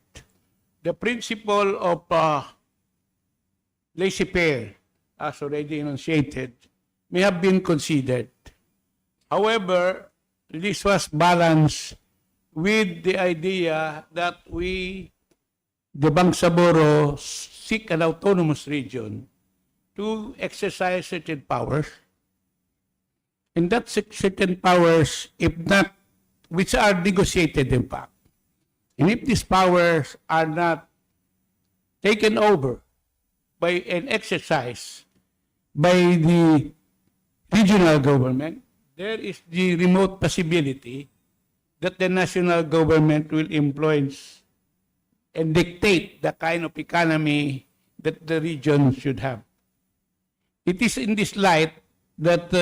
the principle of laissez-faire, as already enunciated, may have been considered. However, this was balanced with the idea that we, the Bangsamoro, seek an autonomous region to exercise certain powers. And that certain powers, if not, which are negotiated in fact, and if these powers are not taken over by an exercise by the regional government, there is the remote possibility that the national government will influence and dictate the kind of economy that the region should have. It is in this light that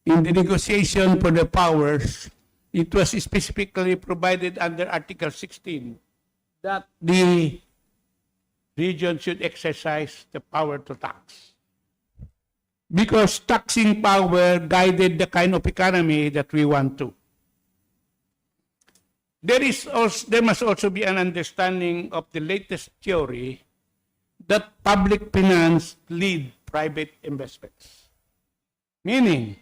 in the negotiation for the powers, it was specifically provided under Article 16 that the region should exercise the power to tax. Because taxing power guided the kind of economy that we want to. There must also be an understanding of the latest theory that public finance lead private investments. Meaning,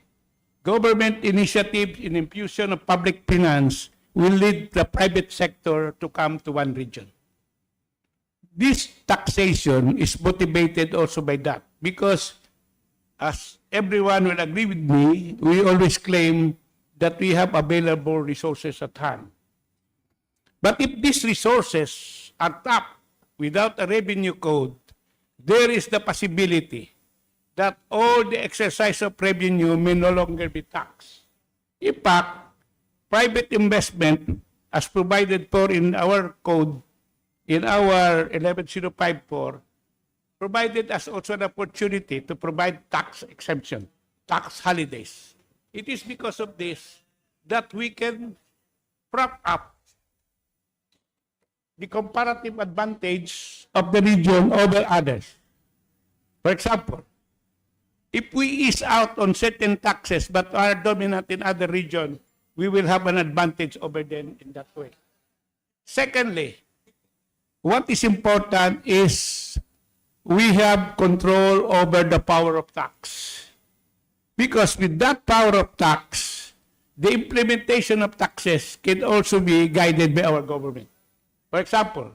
government initiatives in infusion of public finance will lead the private sector to come to one region. This taxation is motivated also by that, because as everyone will agree with me, we always claim that we have available resources at hand. But if these resources are tapped without a revenue code, there is the possibility that all the exercise of revenue may no longer be taxed. In fact, private investment, as provided for in our code, in our 11054, provided us also an opportunity to provide tax exemption, tax holidays. It is because of this that we can prop up the comparative advantage of the region over others. For example, if we ease out on certain taxes but are dominant in other regions, we will have an advantage over them in that way. Secondly, what is important is we have control over the power of tax. Because with that power of tax, the implementation of taxes can also be guided by our government. For example,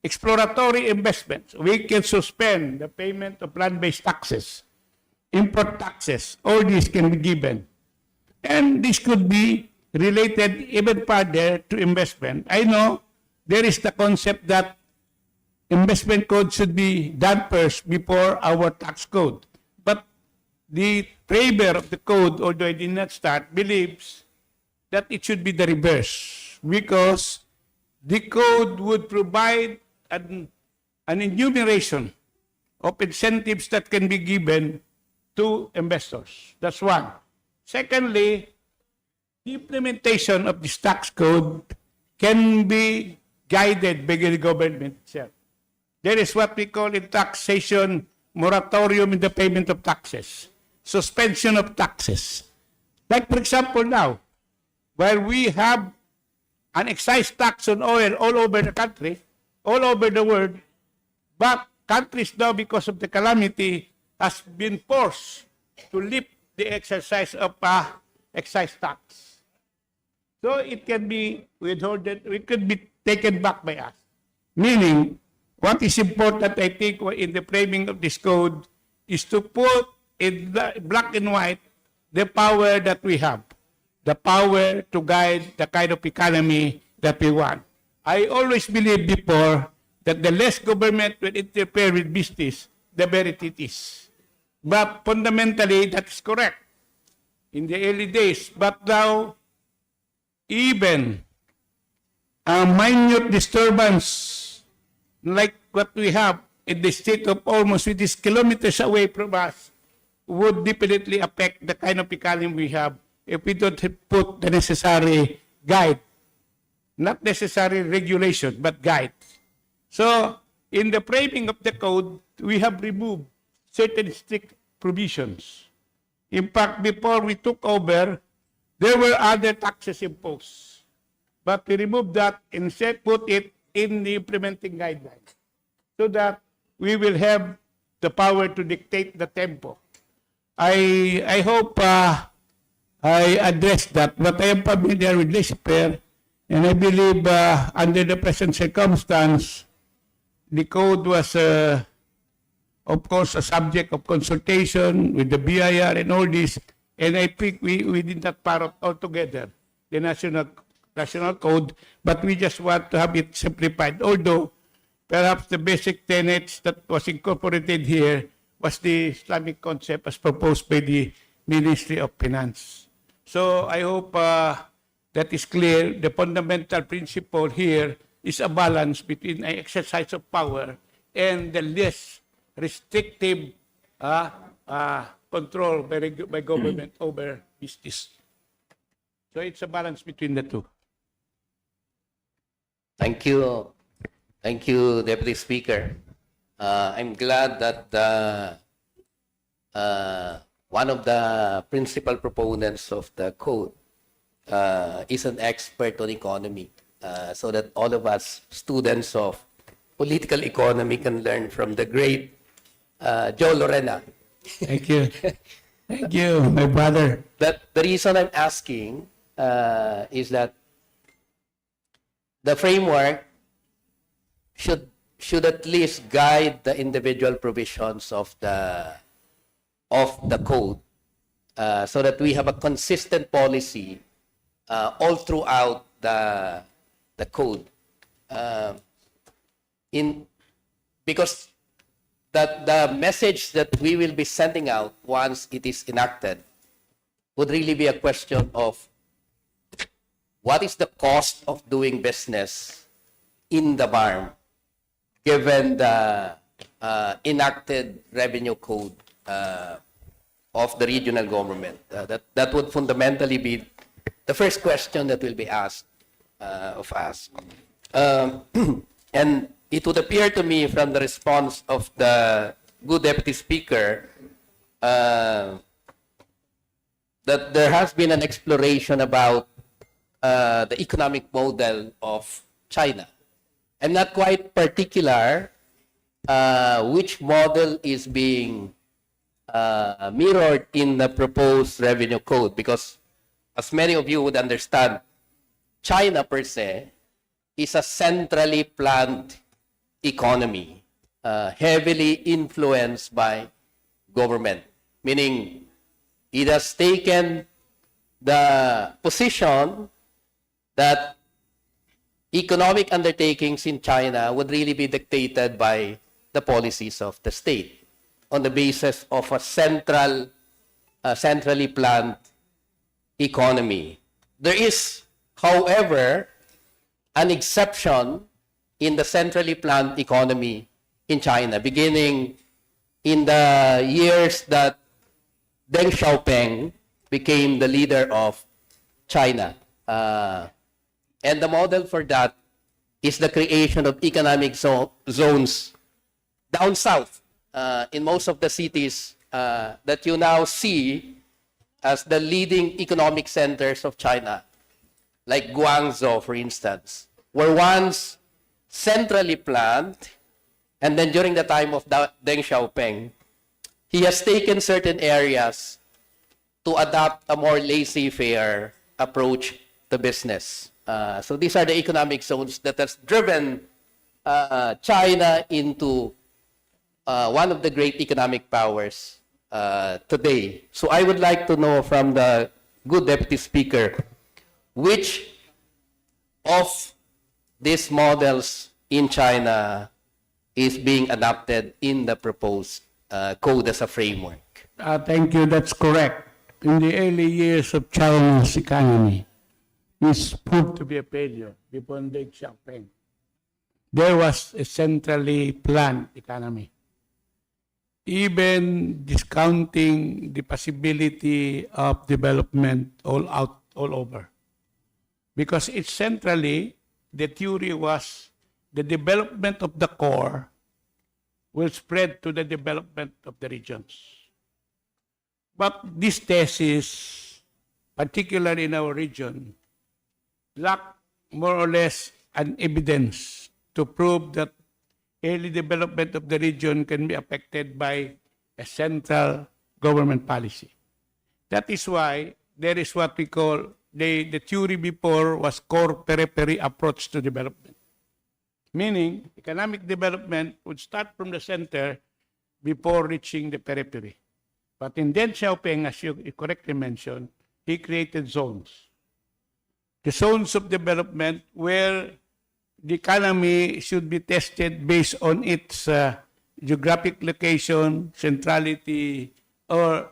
exploratory investments, we can suspend the payment of land-based taxes, import taxes, all these can be given. And this could be related even further to investment. I know there is the concept that investment code should be done first before our tax code. But the framer of the code, although I did not start, believes that it should be the reverse because the code would provide an enumeration of incentives that can be given to investors. That's one. Secondly, the implementation of this tax code can be guided by the government itself. There is what we call in taxation moratorium in the payment of taxes, suspension of taxes. Like for example now, where we have an excise tax on oil all over the country, all over the world, but countries now, because of the calamity, has been forced to lift the exercise of excise tax. So it can be withholded, it could be taken back by us. Meaning, what is important, I think, in the framing of this code is to put in black and white the power that we have, the power to guide the kind of economy that we want. I always believed before that the less government will interfere with business, the better it is. But fundamentally, that is correct in the early days. But now, even a minute disturbance like what we have in the state of almost which is kilometers away from us would definitely affect the kind of economy we have if we don't put the necessary guide, not necessary regulation, but guide. So, in the framing of the code, we have removed certain strict provisions. In fact, before we took over, there were other taxes imposed. But we removed that and instead put it in the implementing guidelines so that we will have the power to dictate the tempo. I hope I addressed that, but I am familiar with laissez-faire, and I believe under the present circumstance, the code was, of course, a subject of consultation with the BIR and all this, and I think we did not parrot altogether the national code, but we just want to have it simplified. Although, perhaps the basic tenets that was incorporated here was the Islamic concept as proposed by the Ministry of Finance. So I hope that is clear. The fundamental principle here is a balance between an exercise of power and the less restrictive control by government over business. So it's a balance between the two. Thank you. Thank you, Deputy Speaker. I'm glad that one of the principal proponents of the code is an expert on economy, so that all of us students of political economy can learn from the great Joe Lorena. Thank you. Thank you, my brother. The reason I'm asking is that the framework should at least guide the individual provisions of the code, so that we have a consistent policy all throughout the code. Because the message that we will be sending out once it is enacted would really be a question of what is the cost of doing business in the BARM given the enacted revenue code of the regional government. That would fundamentally be the first question that will be asked of us. And it would appear to me from the response of the good Deputy Speaker that there has been an exploration about the economic model of China. I'm not quite particular which model is being mirrored in the proposed revenue code, because as many of you would understand, China per se is a centrally planned economy, heavily influenced by government, meaning it has taken the position that economic undertakings in China would really be dictated by the policies of the state on the basis of a centrally planned economy. There is, however, an exception in the centrally planned economy in China, beginning in the years that Deng Xiaoping became the leader of China. And the model for that is the creation of economic zones down south in most of the cities that you now see as the leading economic centers of China, like Guangzhou, for instance, were once centrally planned, and then during the time of Deng Xiaoping, he has taken certain areas to adopt a more laissez-faire approach to business. So these are the economic zones that has driven China into one of the great economic powers today. So I would like to know from the good Deputy Speaker, which of these models in China is being adopted in the proposed code as a framework? Thank you. That's correct. In the early years of China's economy, it's proved to be a failure before Deng Xiaoping. There was a centrally planned economy, even discounting the possibility of development all over. Because it's centrally, the theory was the development of the core will spread to the development of the regions. But this thesis, particularly in our region, lack more or less an evidence to prove that early development of the region can be affected by a central government policy. That is why there is what we call, the theory before was core periphery approach to development. Meaning, economic development would start from the center before reaching the periphery. But in Deng Xiaoping, as you correctly mentioned, he created zones. The zones of development where the economy should be tested based on its geographic location, centrality, or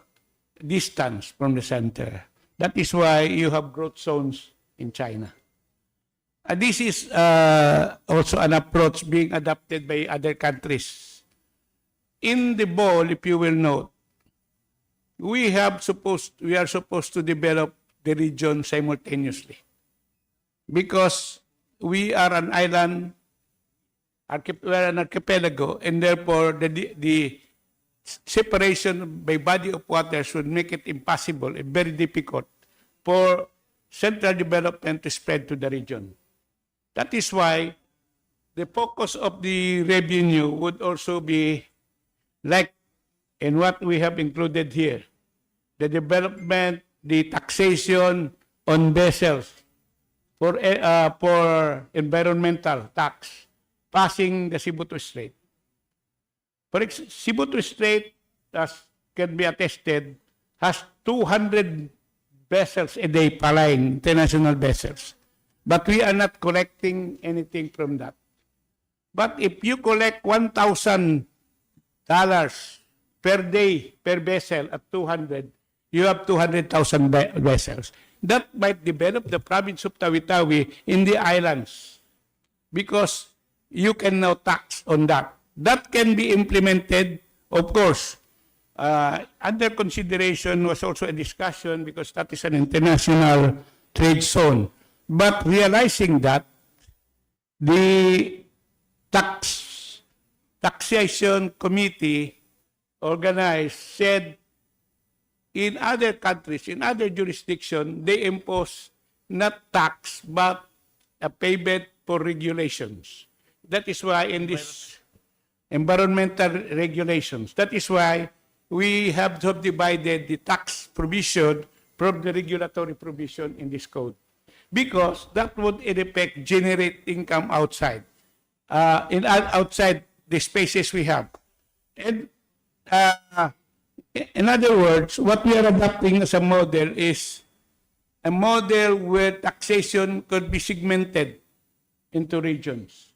distance from the center. That is why you have growth zones in China. This is also an approach being adopted by other countries. In the ball, if you will note, we are supposed to develop the region simultaneously, because we are an island, we are an archipelago, and therefore the separation by body of water should make it impossible and very difficult for central development to spread to the region. That is why the focus of the revenue would also be like in what we have included here, the development, the taxation on vessels for environmental tax passing the Cebu Strait. For Cebu Strait, as can be attested, has 200 vessels a day plying, international vessels. But we are not collecting anything from that. But if you collect $1,000 per day per vessel at 200, you have 200,000 vessels. That might develop the province of Tawi-Tawi in the islands, because you can now tax on that. That can be implemented, of course. Under consideration was also a discussion, because that is an international trade zone. But realizing that the taxation committee organized said in other countries, in other jurisdictions, they impose not tax, but a payment for regulations. That is why in this environmental regulations, that is why we have subdivided the tax provision from the regulatory provision in this code. Because that would in effect generate income outside, outside the spaces we have. And in other words, what we are adopting as a model is a model where taxation could be segmented into regions.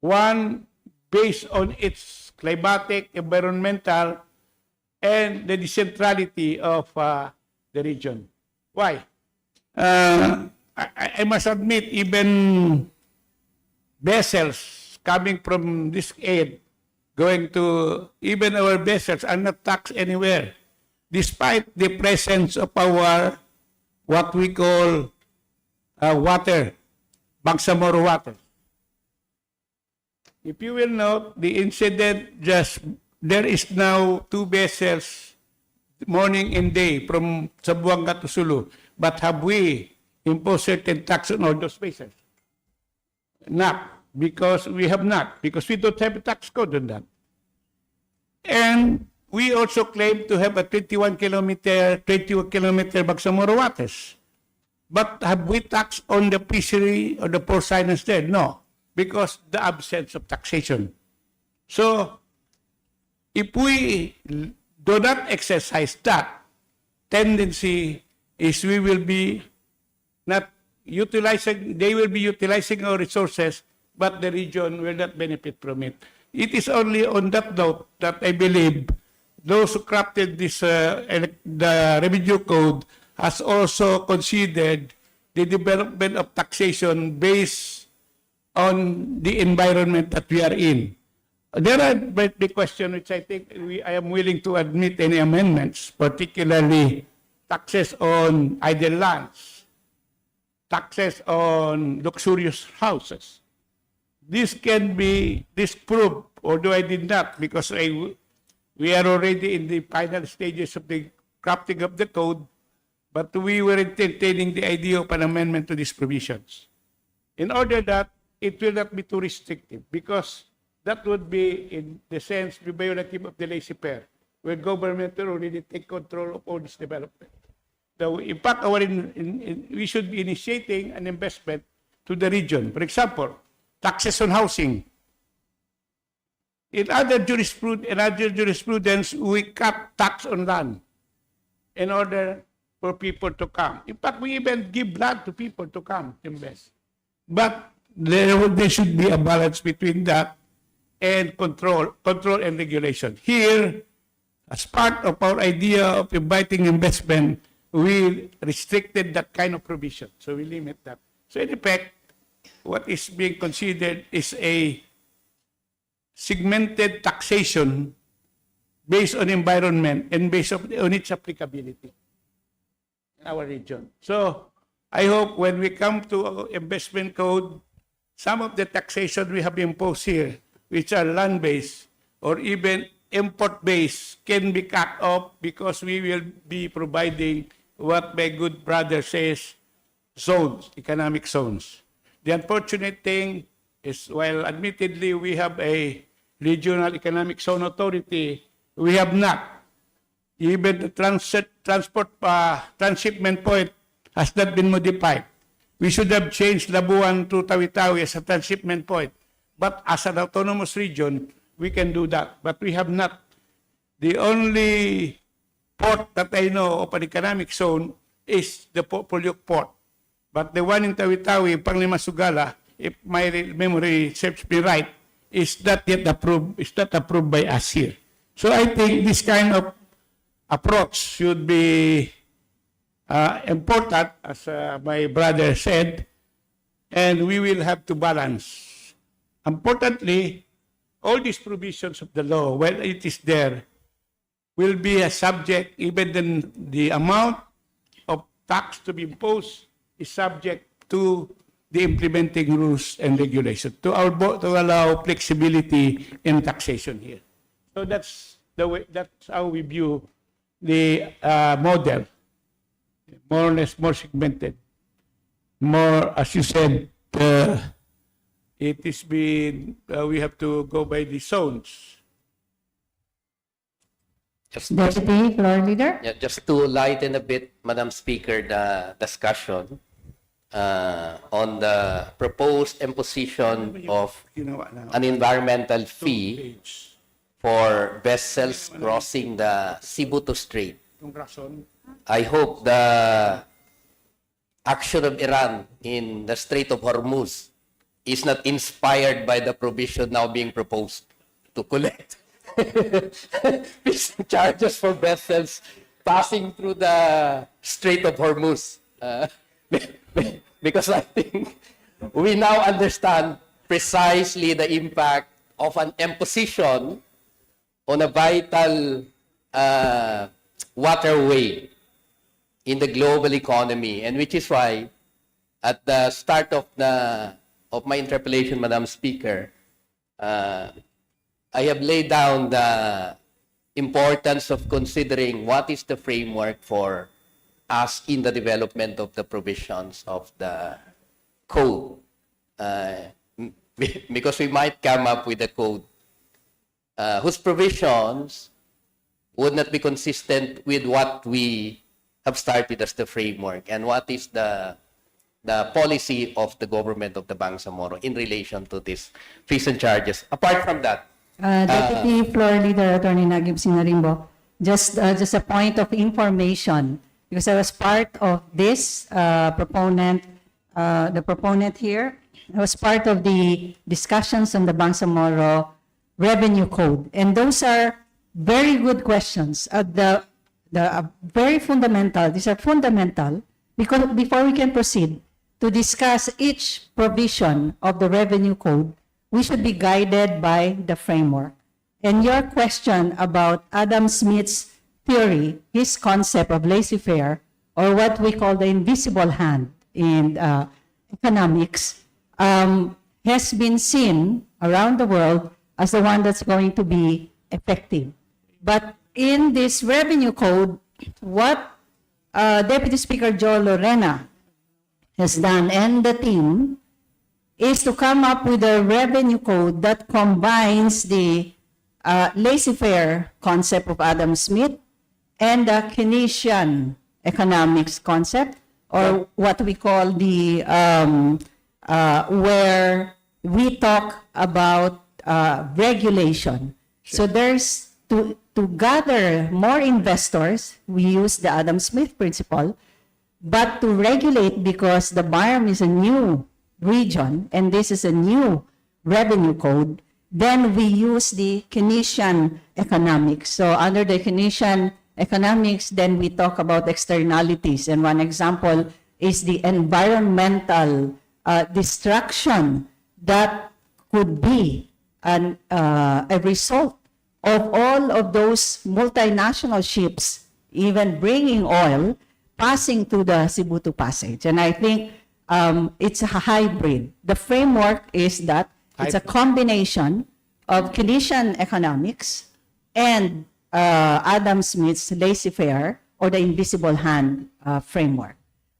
One based on its climatic, environmental, and the decentrality of the region. Why? I must admit, even vessels coming from this aid, going to, even our vessels are not taxed anywhere, despite the presence of our, what we call water, Bangsamoro water. If you will note, the incident there is now 2 vessels morning and day from Zamboanga to Sulu. But have we imposed certain tax on all those spaces? Not, because we have not, because we don't have a tax code on that. And we also claim to have a 21 kilometer Bangsamoro waters. But have we taxed on the fishery or the porcine there? No, because the absence of taxation. So, if we do not exercise that, tendency is we will be not utilizing, they will be utilizing our resources, but the region will not benefit from it. It is only on that note that I believe those who crafted this, the revenue code has also considered the development of taxation based on the environment that we are in. There are the question which I think I am willing to admit any amendments, particularly taxes on idle lands, taxes on luxurious houses. This can be disproved, although I did not, because we are already in the final stages of the crafting of the code, but we were entertaining the idea of an amendment to these provisions. In order that it will not be too restrictive, because that would be, in the sense, the violative of the laissez-faire, where government will already take control of all this development. So, in fact, we should be initiating an investment to the region. For example, taxes on housing. In other jurisprudence, we cut tax on land in order for people to come. In fact, we even give land to people to come invest. But there should be a balance between that and control and regulation. Here, as part of our idea of inviting investment, we restricted that kind of provision. So we limit that. So in effect, what is being considered is a segmented taxation based on environment and based on its applicability in our region. So I hope when we come to investment code, some of the taxation we have imposed here, which are land-based or even import-based, can be cut off because we will be providing what my good brother says, zones, economic zones. The unfortunate thing is, while admittedly we have a regional economic zone authority, we have not. Even the transshipment point has not been modified. We should have changed Labuan to Tawi-Tawi as a transshipment point. But as an autonomous region, we can do that. But we have not. The only port that I know of an economic zone is the Puyuk port. But the one in Tawi-Tawi, Panglimasugala, if my memory serves me right, is not yet approved. It's not approved by us here. So I think this kind of approach should be important, as my brother said, and we will have to balance. Importantly, all these provisions of the law, when it is there, will be a subject, even then the amount of tax to be imposed is subject to the implementing rules and regulations to allow flexibility in taxation here. So that's the way. That's how we view the model, more or less more segmented. more, as you said, it is been, we have to go by the zones. Deputy Floor Leader. Yeah, just to lighten a bit, Madam Speaker, the discussion on the proposed imposition of an environmental fee for vessels crossing the Cebu Strait. I hope the action of Iran in the Strait of Hormuz is not inspired by the provision now being proposed to collect fishing charges for vessels passing through the Strait of Hormuz. Because I think we now understand precisely the impact of an imposition on a vital waterway in the global economy, and which is why at the start of my interpellation, Madam Speaker, I have laid down the importance of considering what is the framework for us in the development of the provisions of the code, because we might come up with a code whose provisions would not be consistent with what we have started as the framework and what is the policy of the government of the Bangsamoro in relation to these fees and charges. Apart from that, Deputy Floor Leader Attorney Nagib Sinarimbo, just a point of information, because I was part of this the proponent here. I was part of the discussions on the Bangsamoro Revenue Code, and those are very good questions. Very fundamental. These are fundamental because before we can proceed to discuss each provision of the Revenue Code, we should be guided by the framework. And your question about Adam Smith's theory, his concept of laissez-faire, or what we call the invisible hand in economics, has been seen around the world as the one that's going to be effective. But in this Revenue Code, what Deputy Speaker Joe Lorena has done and the team is to come up with a revenue code that combines the laissez-faire concept of Adam Smith and the Keynesian economics concept, or what we call the where we talk about regulation. So there's to gather more investors, we use the Adam Smith principle, but to regulate, because the BARM is a new region and this is a new revenue code, then we use the Keynesian economics. So under the Keynesian economics, then we talk about externalities. And one example is the environmental destruction that could be a result of all of those multinational ships, even bringing oil, passing through the Cebu Passage. And I think it's a hybrid. The framework is that it's a combination of Keynesian economics and Adam Smith's laissez-faire, or the invisible hand framework.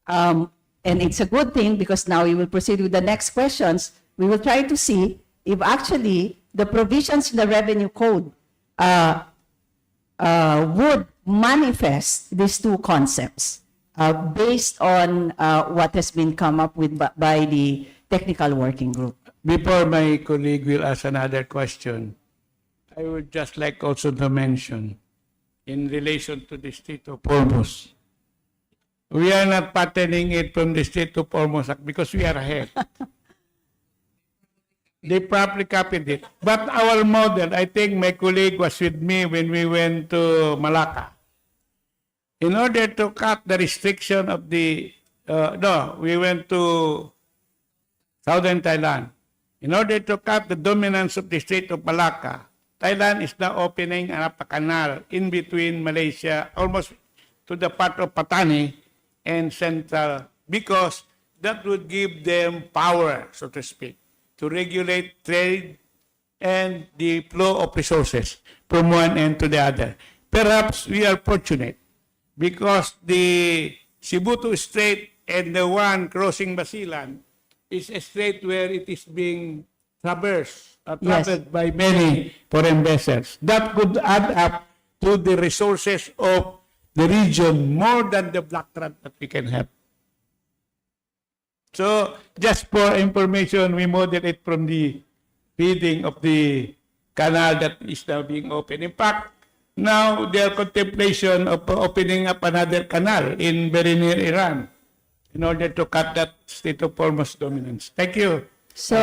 And it's a good thing, because now we will proceed with the next questions. We will try to see if actually the provisions in the Revenue Code would manifest these two concepts based on what has been come up with by the technical working group. Before my colleague will ask another question, I would just like also to mention, in relation to the State of Hormuz, we are not patterning it from the State of Hormuz because we are ahead. They probably copied it. But our model, I think my colleague was with me when we went to Malacca. In order to cut the restriction of the, we went to southern Thailand. In order to cut the dominance of the Strait of Malacca, Thailand is now opening a canal in between Malaysia, almost to the part of Patani and Central, because that would give them power, so to speak, to regulate trade and the flow of resources from one end to the other. Perhaps we are fortunate because the Cebu Strait and the one crossing Basilan is a strait where it is being traveled by many foreign vessels. That could add up to the resources of the region more than the black trout that we can have. So, just for information, we model it from the feeding of the canal that is now being opened. In fact, now there are contemplation of opening up another canal in very near Iran in order to cut that state of Hormuz dominance. Thank you. So,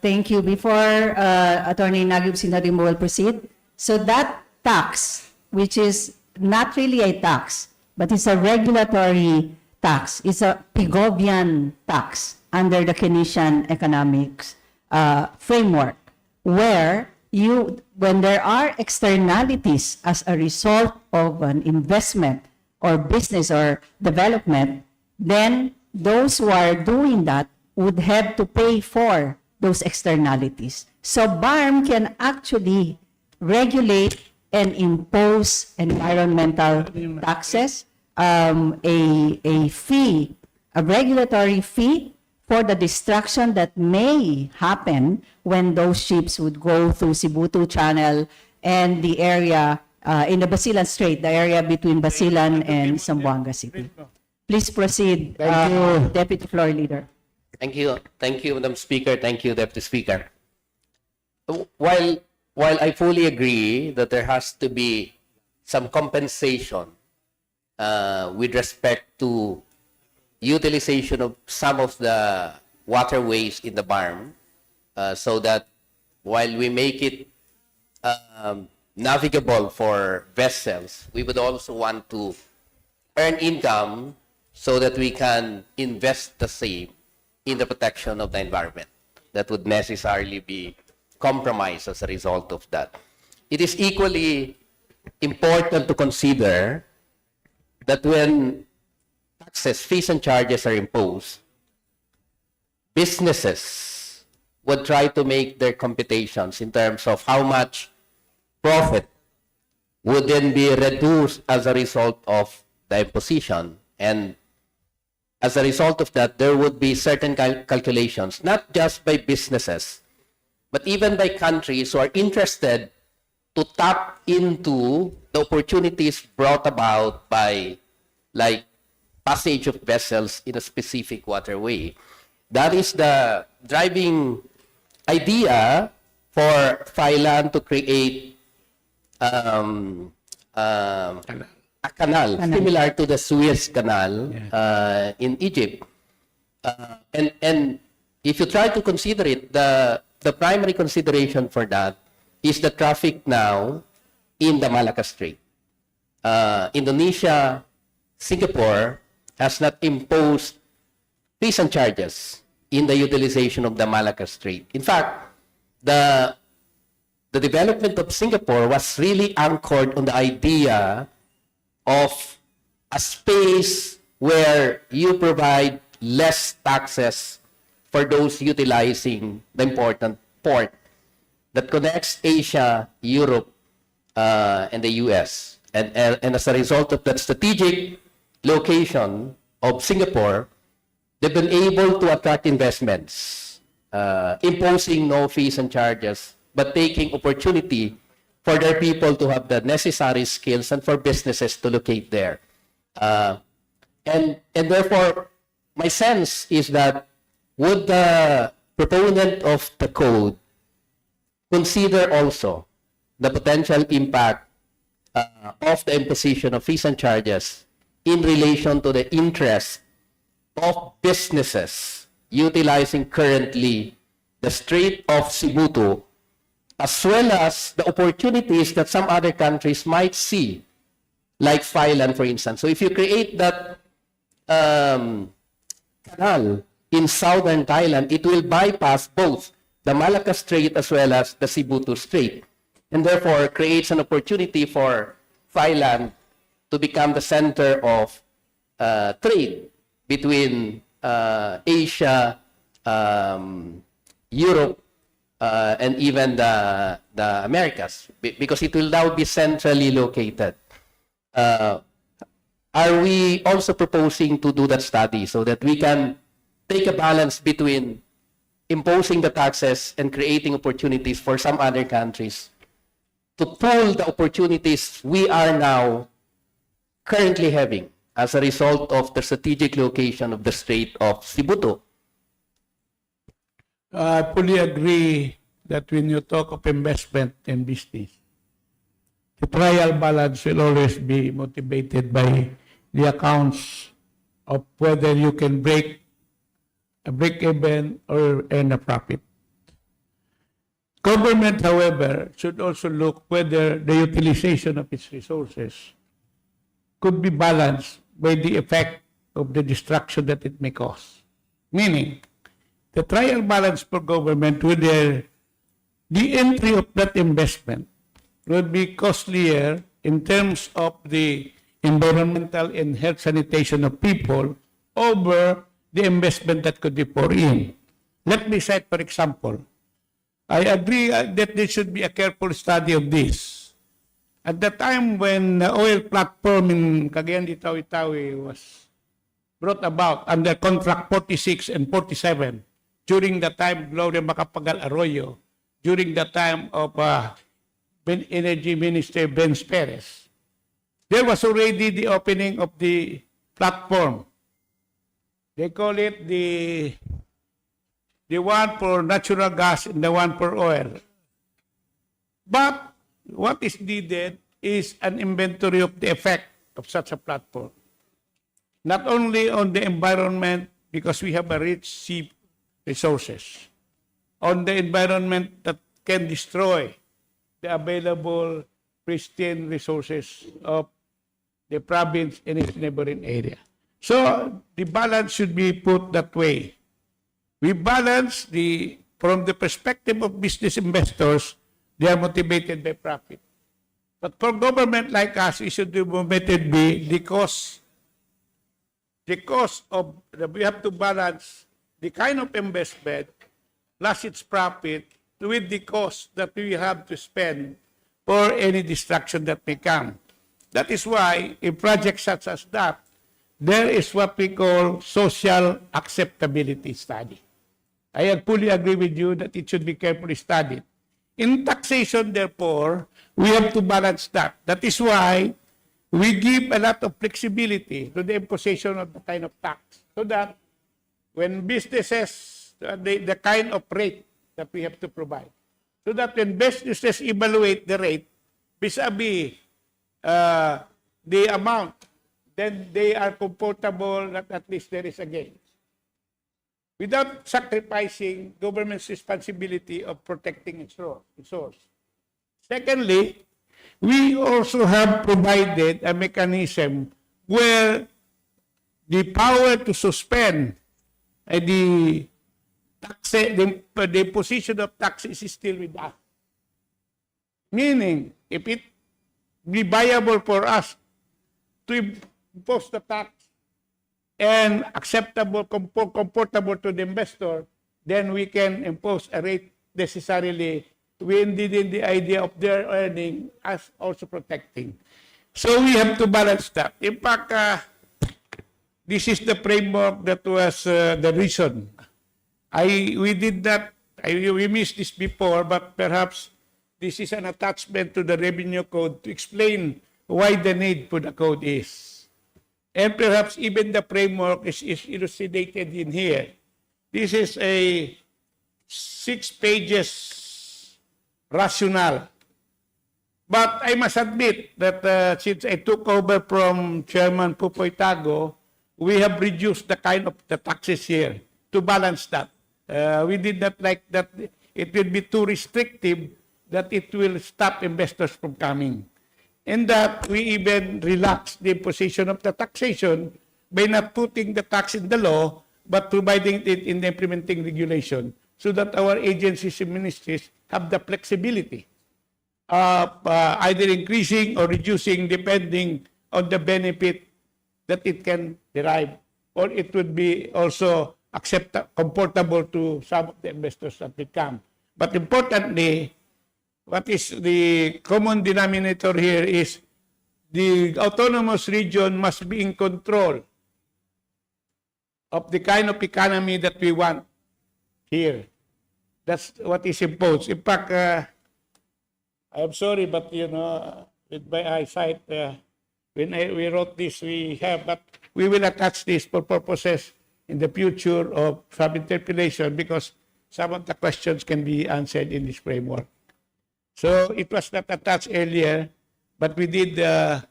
thank you. Before Attorney Nagib Sinarimo will proceed, so that tax, which is not really a tax, but it's a regulatory tax, it's a Pigovian tax under the Keynesian economics framework, where when there are externalities as a result of an investment or business or development, then those who are doing that would have to pay for those externalities. So BARM can actually regulate and impose environmental taxes, a fee, a regulatory fee for the destruction that may happen when those ships would go through Sibutu Channel and the area in the Basilan Strait, the area between Basilan and Zamboanga City. Please proceed, Deputy Floor Leader. Thank you, Madam Speaker. Thank you, Deputy Speaker. While I fully agree that there has to be some compensation with respect to utilization of some of the waterways in the BARM, so that while we make it navigable for vessels, we would also want to earn income so that we can invest the same in the protection of the environment that would necessarily be compromised as a result of that. It is equally important to consider that when taxes, fees, and charges are imposed, businesses would try to make their computations in terms of how much profit would then be reduced as a result of the imposition. And as a result of that, there would be certain calculations, not just by businesses, but even by countries who are interested to tap into the opportunities brought about by, like, passage of vessels in a specific waterway. That is the driving idea for Thailand to create a canal similar to the Suez Canal in Egypt. And if you try to consider it, the primary consideration for that is the traffic now in the Malacca Strait. Indonesia, Singapore has not imposed fees and charges in the utilization of the Malacca Strait. In fact, the development of Singapore was really anchored on the idea of a space where you provide less taxes for those utilizing the important port that connects Asia, Europe, and the US. And as a result of that strategic location of Singapore, they've been able to attract investments, imposing no fees and charges, but taking opportunity for their people to have the necessary skills and for businesses to locate there. And therefore, my sense is that would the proponent of the code consider also the potential impact of the imposition of fees and charges in relation to the interest of businesses utilizing currently the Strait of Sibutu, as well as the opportunities that some other countries might see, like Thailand, for instance. So if you create that canal in southern Thailand, it will bypass both the Malacca Strait as well as the Sibutu Strait, and therefore creates an opportunity for Thailand to become the center of trade between Asia, Europe, and even the Americas, because it will now be centrally located. are we also proposing to do that study so that we can take a balance between imposing the taxes and creating opportunities for some other countries to pull the opportunities we are now currently having as a result of the strategic location of the Strait of Sibuto? I fully agree that when you talk of investment in business, the trial balance will always be motivated by the accounts of whether you can break even or earn a profit. Government, however, should also look whether the utilization of its resources could be balanced by the effect of the destruction that it may cause. Meaning, the trial balance for government whether the entry of that investment would be costlier in terms of the environmental and health sanitation of people over the investment that could be poured in. Let me cite, for example, I agree that there should be a careful study of this. At the time when the oil platform in Cagayan de Tawi-Tawi was brought about under Contract 46 and 47, during the time Gloria Macapagal Arroyo, during the time of Energy Minister Benz Perez, there was already the opening of the platform. They call it the one for natural gas and the one for oil. But what is needed is an inventory of the effect of such a platform. Not only on the environment, because we have a rich sea resources, on the environment that can destroy the available pristine resources of the province and its neighboring area. So the balance should be put that way. We balance from the perspective of business investors, they are motivated by profit. But for government like us, it should be motivated by the cost. The cost of, we have to balance the kind of investment plus its profit with the cost that we have to spend for any destruction that may come. That is why in projects such as that, there is what we call social acceptability study. I fully agree with you that it should be carefully studied. In taxation, therefore, we have to balance that. That is why we give a lot of flexibility to the imposition of the kind of tax, so that when businesses, the kind of rate that we have to provide, so that when businesses evaluate the rate vis-a-vis the amount, then they are comfortable that at least there is a gain, without sacrificing government's responsibility of protecting its resource. Secondly, we also have provided a mechanism where the power to suspend the position of taxes is still with us. Meaning, if it be viable for us to impose the tax and acceptable, comfortable to the investor, then we can impose a rate necessarily within the idea of their earning as also protecting. So we have to balance that. In fact, this is the framework that was the reason. We missed this before, but perhaps this is an attachment to the revenue code to explain why the need for the code is. And perhaps even the framework is elucidated in here. This is a 6 pages rationale. But I must admit that since I took over from Chairman Pupoy Tago, we have reduced the kind of the taxes here to balance that. We did not like that it will be too restrictive, that it will stop investors from coming. And that we even relaxed the imposition of the taxation by not putting the tax in the law, but providing it in the implementing regulation, so that our agencies and ministries have the flexibility of either increasing or reducing depending on the benefit that it can derive, or it would be also comfortable to some of the investors that will come. But importantly, what is the common denominator here is the autonomous region must be in control of the kind of economy that we want here. That's what is imposed. In fact, I'm sorry, but with my eyesight, when we wrote this, but we will attach this for purposes in the future of some interpolation because some of the questions can be answered in this framework. So it was not attached earlier, but we did a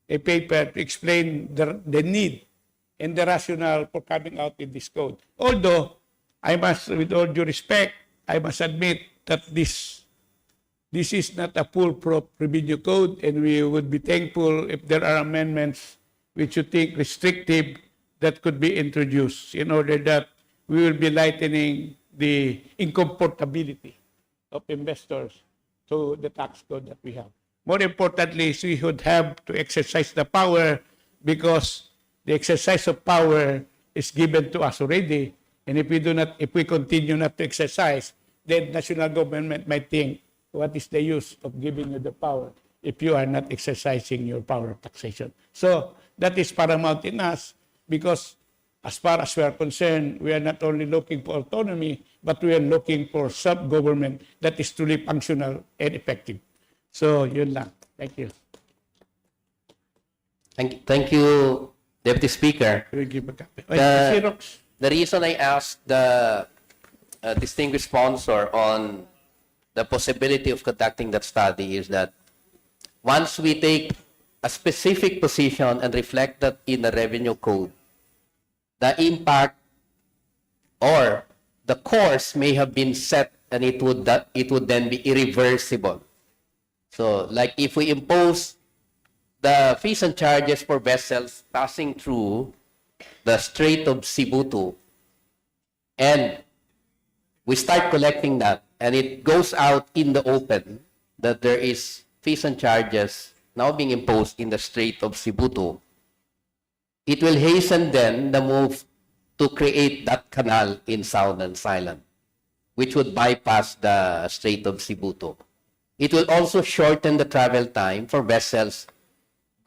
paper to explain the need and the rationale for coming out with this code. Although, I must, with all due respect, I must admit that this is not a foolproof revenue code, and we would be thankful if there are amendments which you think restrictive that could be introduced in order that we will be lightening the incomportability of investors to the tax code that we have. More importantly, we would have to exercise the power because the exercise of power is given to us already. And if we continue not to exercise, then national government might think, what is the use of giving you the power if you are not exercising your power of taxation? So that is paramount in us because as far as we are concerned, we are not only looking for autonomy, but we are looking for self-government that is truly functional and effective. So yun lang. Thank you. Thank you, Deputy Speaker. The reason I asked the distinguished sponsor on the possibility of conducting that study is that once we take a specific position and reflect that in the revenue code, the impact or the course may have been set and it would then be irreversible. So like if we impose the fees and charges for vessels passing through the Strait of Cebu, and we start collecting that, and it goes out in the open that there is fees and charges now being imposed in the Strait of Cebu, it will hasten then the move to create that canal in Southern Island, which would bypass the Strait of Cebu. It will also shorten the travel time for vessels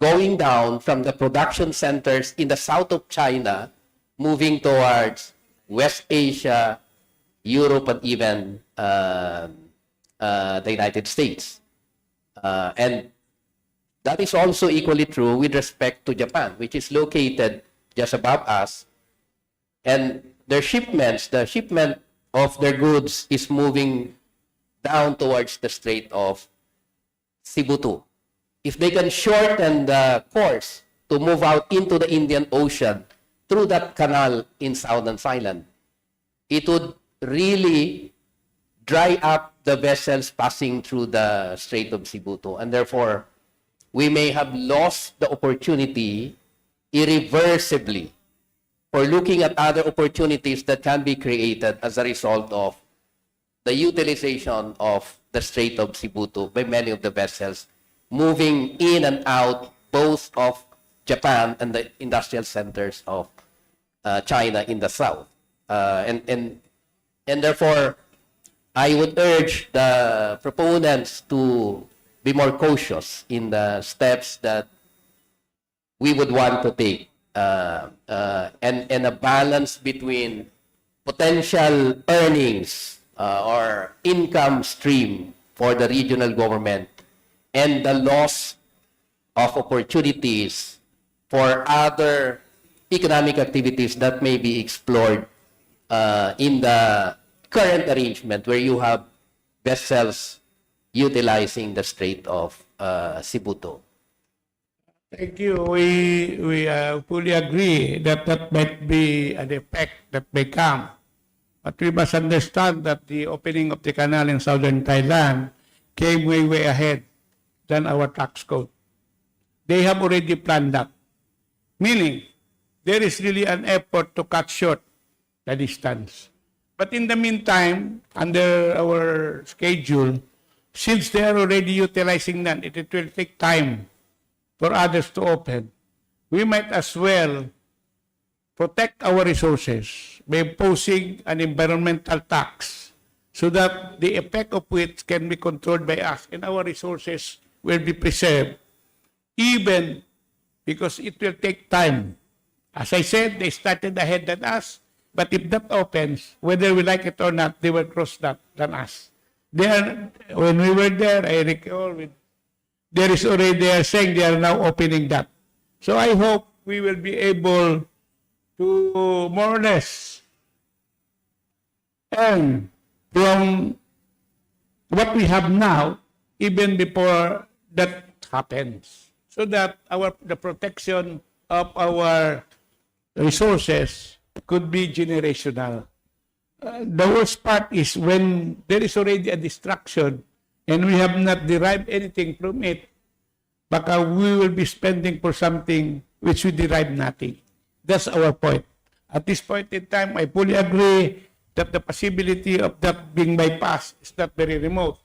going down from the production centers in the south of China, moving towards West Asia, Europe, and even the United States. And that is also equally true with respect to Japan, which is located just above us. And their shipments, the shipment of their goods is moving down towards the Strait of Cebu. If they can shorten the course to move out into the Indian Ocean through that canal in Southern Island, it would really dry up the vessels passing through the Strait of Cebu. And therefore, we may have lost the opportunity irreversibly for looking at other opportunities that can be created as a result of the utilization of the Strait of Cebu by many of the vessels moving in and out both of Japan and the industrial centers of China in the south. And therefore, I would urge the proponents to be more cautious in the steps that we would want to take and a balance between potential earnings or income stream for the regional government and the loss of opportunities for other economic activities that may be explored in the current arrangement where you have vessels utilizing the Strait of Cebu. Thank you. We fully agree that that might be an effect that may come. But we must understand that the opening of the canal in southern Thailand came way ahead than our tax code. They have already planned that. Meaning, there is really an effort to cut short the distance. But in the meantime, under our schedule, since they are already utilizing that, it will take time for others to open. We might as well protect our resources by imposing an environmental tax so that the effect of which can be controlled by us and our resources will be preserved even because it will take time. As I said, they started ahead than us, but if that opens, whether we like it or not, they will cross that than us. When we were there, I recall, there is already, they are saying they are now opening that. So I hope we will be able to more or less earn from what we have now, even before that happens, so that the protection of our resources could be generational. The worst part is when there is already a distraction and we have not derived anything from it, baka we will be spending for something which we derive nothing. That's our point. At this point in time, I fully agree that the possibility of that being bypassed is not very remote.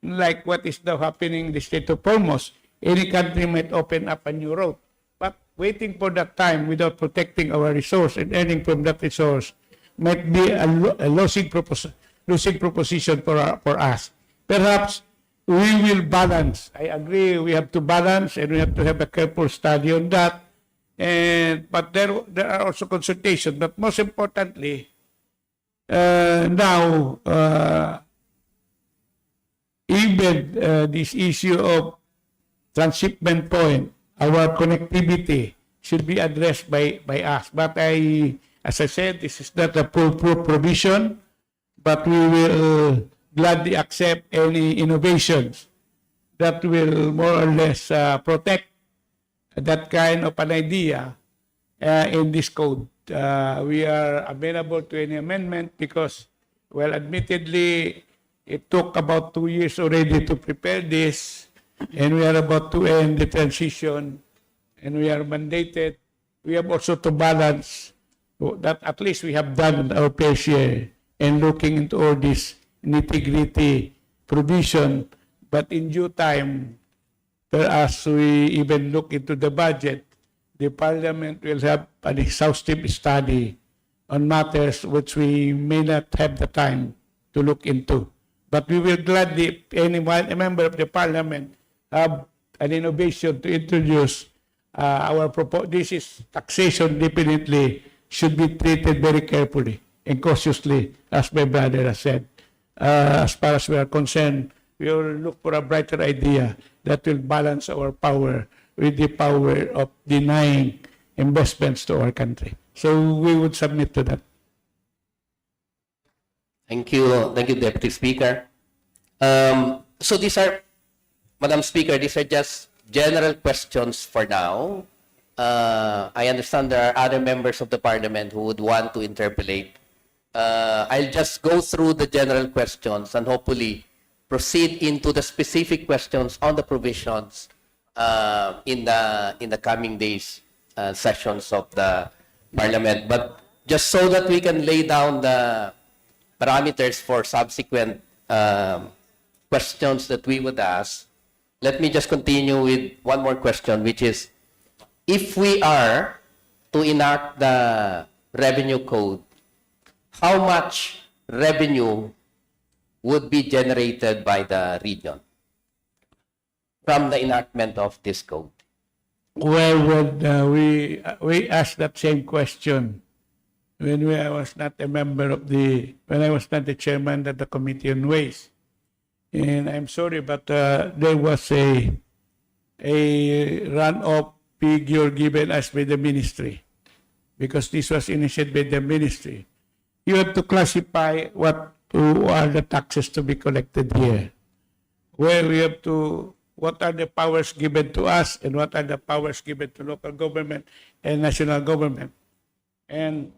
Like what is now happening in the state of Hormuz, any country might open up a new road. But waiting for that time without protecting our resource and earning from that resource might be a losing proposition for us. Perhaps we will balance. I agree, we have to balance and we have to have a careful study on that. But there are also consultations. But most importantly, now, even this issue of transshipment point, our connectivity should be addressed by us. But as I said, this is not a foolproof provision, but we will gladly accept any innovations that will more or less protect that kind of an idea in this code. We are amenable to any amendment because, well, admittedly, it took about 2 years already to prepare this, and we are about to end the transition, and we are mandated. We have also to balance that at least we have done our fair share in looking into all this nitty-gritty provision, but in due time, as we even look into the budget, the Parliament will have an exhaustive study on matters which we may not have the time to look into. But we will gladly, a member of the Parliament, have an innovation to introduce this is taxation definitely should be treated very carefully and cautiously, as my brother has said. As far as we are concerned, we will look for a brighter idea that will balance our power with the power of denying investments to our country. So we would submit to that. Thank you, Deputy Speaker. So these are, Madam Speaker, these are just general questions for now. I understand there are other members of the Parliament who would want to interpolate. I'll just go through the general questions and hopefully proceed into the specific questions on the provisions in the coming days sessions of the Parliament. But just so that we can lay down the parameters for subsequent questions that we would ask, let me just continue with one more question, which is, if we are to enact the revenue code, how much revenue would be generated by the region from the enactment of this code? Well, when we asked that same question when I was not a member of when I was not the chairman of the Committee on Ways. And I'm sorry, but there was a run-off figure given us by the ministry, because this was initiated by the ministry. You have to classify what are the taxes to be collected here. Where we have to, what are the powers given to us and what are the powers given to local government and national government. And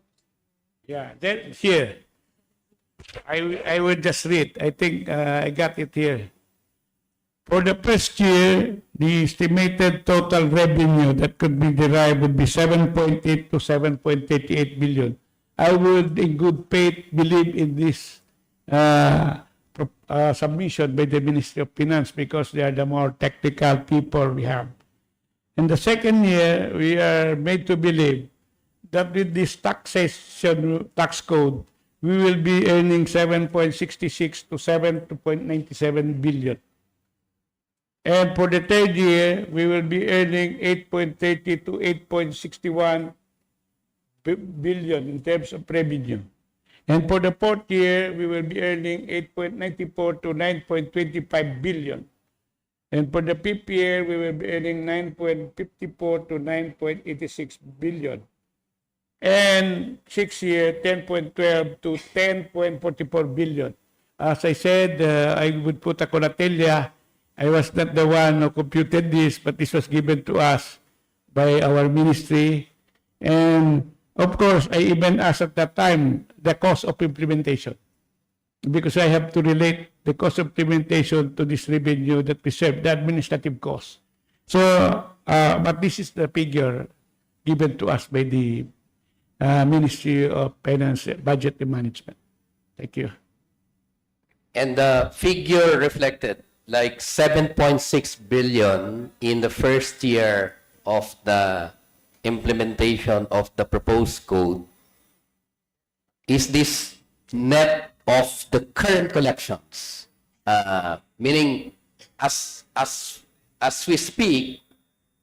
yeah, then here, I will just read. I think I got it here. For the first year, the estimated total revenue that could be derived would be 7.8 to 7.88 billion. I would, in good faith, believe in this submission by the Ministry of Finance because they are the more technical people we have. In the second year, we are made to believe that with this tax code, we will be earning 7.66 to 7.97 billion. And for the third year, we will be earning 8.30 to 8.61 billion in terms of revenue. And for the fourth year, we will be earning 8.94 to 9.25 billion. And for the fifth year, we will be earning 9.54 to 9.86 billion. And sixth year, 10.12 to 10.44 billion. As I said, I would put a Conatelia. I was not the one who computed this, but this was given to us by our ministry. And of course, I even asked at that time the cost of implementation, because I have to relate the cost of implementation to this revenue that we serve, the administrative cost. So, but this is the figure given to us by the Ministry of Finance, Budget and Management. Thank you. And the figure reflected like 7.6 billion in the first year of the implementation of the proposed code. Is this net of the current collections? Meaning, as we speak,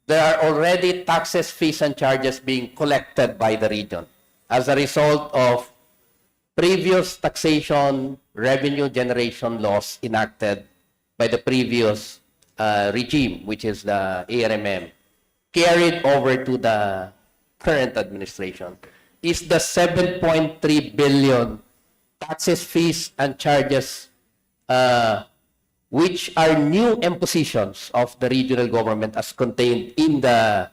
there are already taxes, fees, and charges being collected by the region as a result of previous taxation revenue generation laws enacted by the previous regime, which is the ARMM, carried over to the current administration. Is the 7.3 billion taxes, fees, and charges which are new impositions of the regional government as contained in the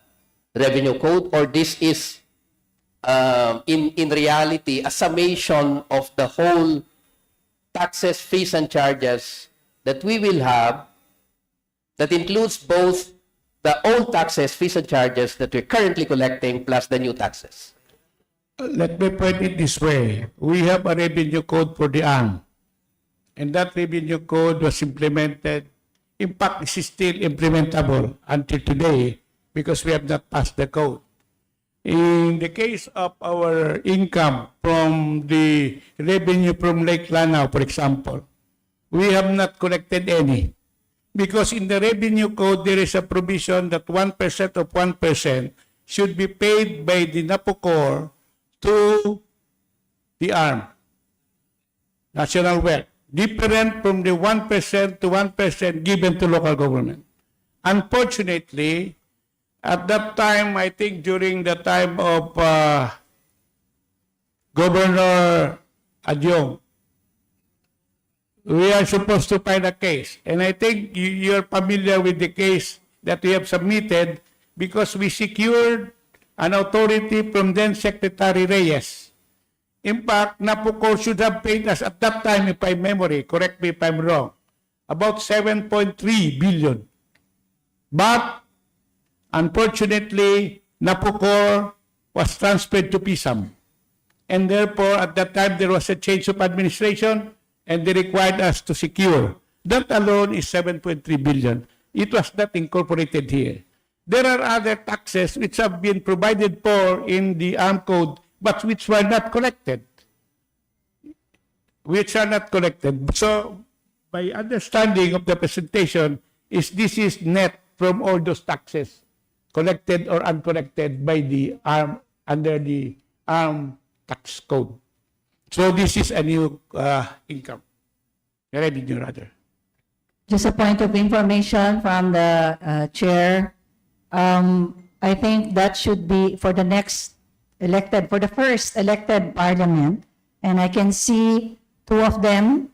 revenue code, or this is in reality a summation of the whole taxes, fees, and charges that we will have, that includes both the old taxes, fees, and charges that we're currently collecting plus the new taxes? Let me put it this way. We have a revenue code for the arm. And that revenue code was implemented. In fact, this is still implementable until today because we have not passed the code. In the case of our income from the revenue from Lake Lanao, for example, we have not collected any. Because in the revenue code, there is a provision that 1% of 1% should be paid by the NAPOCOR to the arm, national wealth, different from the 1% to 1% given to local government. Unfortunately, at that time, I think during the time of Governor Adyong, we are supposed to find a case. And I think you're familiar with the case that we have submitted because we secured an authority from then Secretary Reyes. In fact, NAPOCOR should have paid us at that time, if my memory, correct me if I'm wrong, about 7.3 billion. But, unfortunately, NAPOCOR was transferred to PISAM. And therefore, at that time, there was a change of administration and they required us to secure. That alone is 7.3 billion. It was not incorporated here. There are other taxes which have been provided for in the Armed Code, but which were not collected. So, my understanding of the presentation is this is net from all those taxes collected or uncollected by the arm under the Armed Tax Code. So, this is a new income. Revenue, rather. Just a point of information from the chair. I think that should be for the first elected parliament. And I can see two of the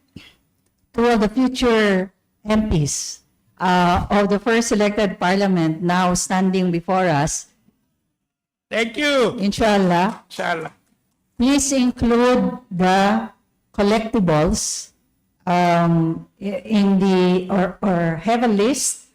future MPs of the first elected parliament now standing before us. Thank you. Inshallah. Inshallah. Please include the collectibles in the or have a list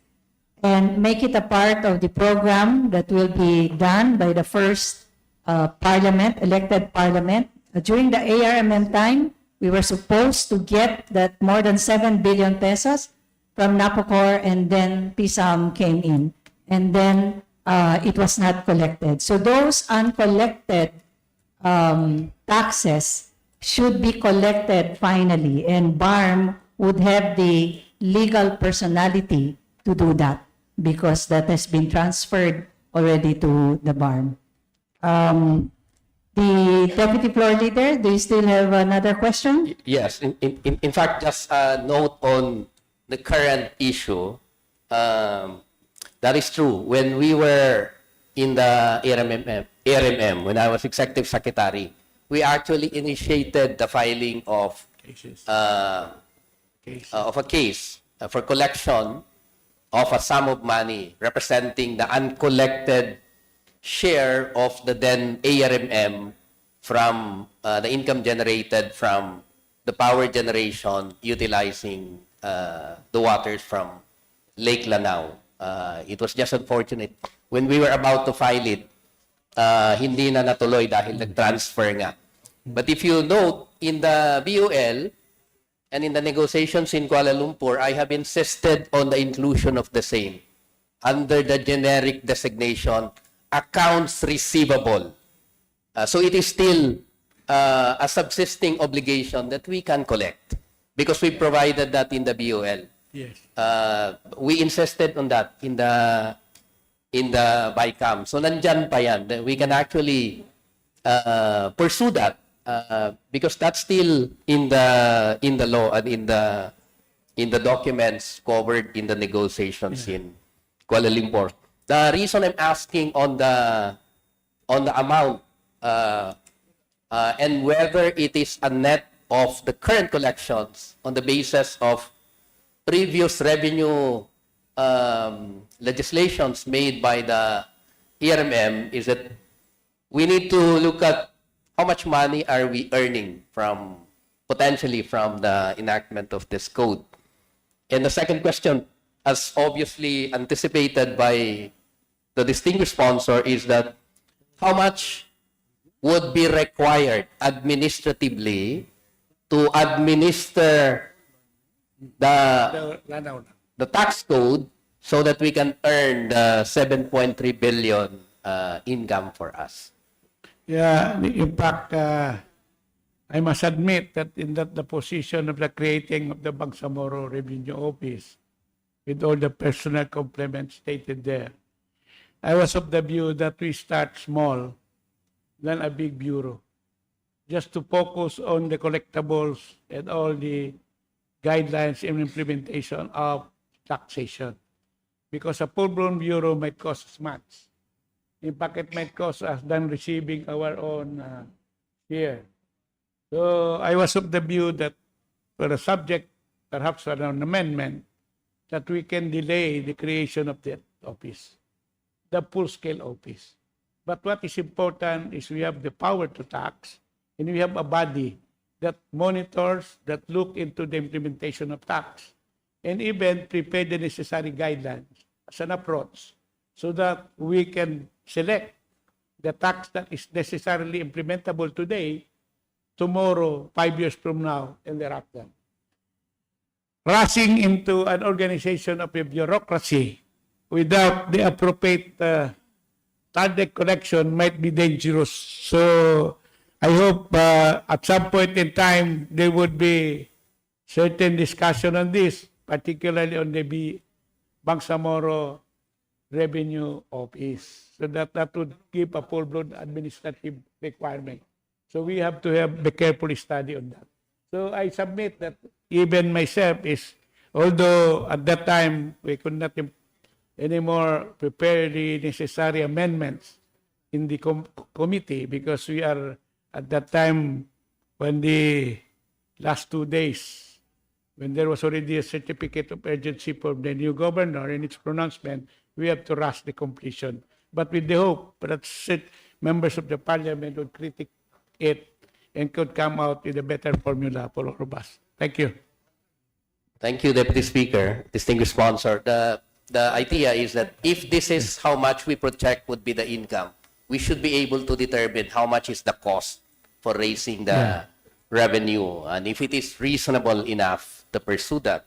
and make it a part of the program that will be done by the first elected parliament. During the ARMM time, we were supposed to get that more than 7 billion pesos from NAPOCOR, and then PISAM came in. And then it was not collected. So those uncollected taxes should be collected finally, and BARM would have the legal personality to do that because that has been transferred already to the barn. The Deputy Floor Leader, do you still have another question? Yes, in fact, just a note on the current issue. That is true. When we were in the ARMM, when I was Executive Secretary, we actually initiated the filing of a case for collection of a sum of money representing the uncollected share of the then ARMM from the income generated from the power generation utilizing the waters from Lake Lanao. It was just unfortunate. When we were about to file it, hindi na natuloy dahil nag-transfer nga. But if you note, in the BOL and in the negotiations in Kuala Lumpur, I have insisted on the inclusion of the same under the generic designation accounts receivable. So it is still a subsisting obligation that we can collect because we provided that in the BOL. Yes. We insisted on that in the BICAM. So nandyan pa yan. We can actually pursue that because that's still in the law and in the documents covered in the negotiations in Kuala Lumpur. The reason I'm asking on the amount and whether it is a net of the current collections on the basis of previous revenue legislations made by the ARMM is that we need to look at how much money are we earning potentially from the enactment of this code. And the second question, as obviously anticipated by the distinguished sponsor, is that how much would be required administratively to administer the tax code so that we can earn the 7.3 billion income for us. Yeah, in fact, I must admit that in the position of the creating of the Bangsamoro Revenue Office, with all the personal complements stated there, I was of the view that we start small than a big bureau, just to focus on the collectibles and all the guidelines and implementation of taxation. Because a full-blown bureau might cost as much. In fact, it might cost us than receiving our own share. So I was of the view that for a subject, perhaps an amendment, that we can delay the creation of that office, the full-scale office. But what is important is we have the power to tax, and we have a body that monitors, that look into the implementation of tax, and even prepare the necessary guidelines as an approach so that we can select the tax that is necessarily implementable today, tomorrow, 5 years from now, and thereafter. Rushing into an organization of a bureaucracy without the appropriate target collection might be dangerous. So I hope at some point in time there would be certain discussion on this, particularly on the Bangsamoro Revenue Office, so that would give a full-blown administrative requirement. So we have to be carefully study on that. So I submit that even myself although at that time we could not anymore prepare the necessary amendments in the committee because we are at that time when the last 2 days, when there was already a certificate of urgency for the new governor and its pronouncement, we have to rush the completion. But with the hope that members of the parliament would critique it and could come out with a better formula for all of us. Thank you. Thank you, Deputy Speaker, distinguished sponsor. The idea is that if this is how much we project would be the income, we should be able to determine how much is the cost for raising the revenue, and if it is reasonable enough to pursue that.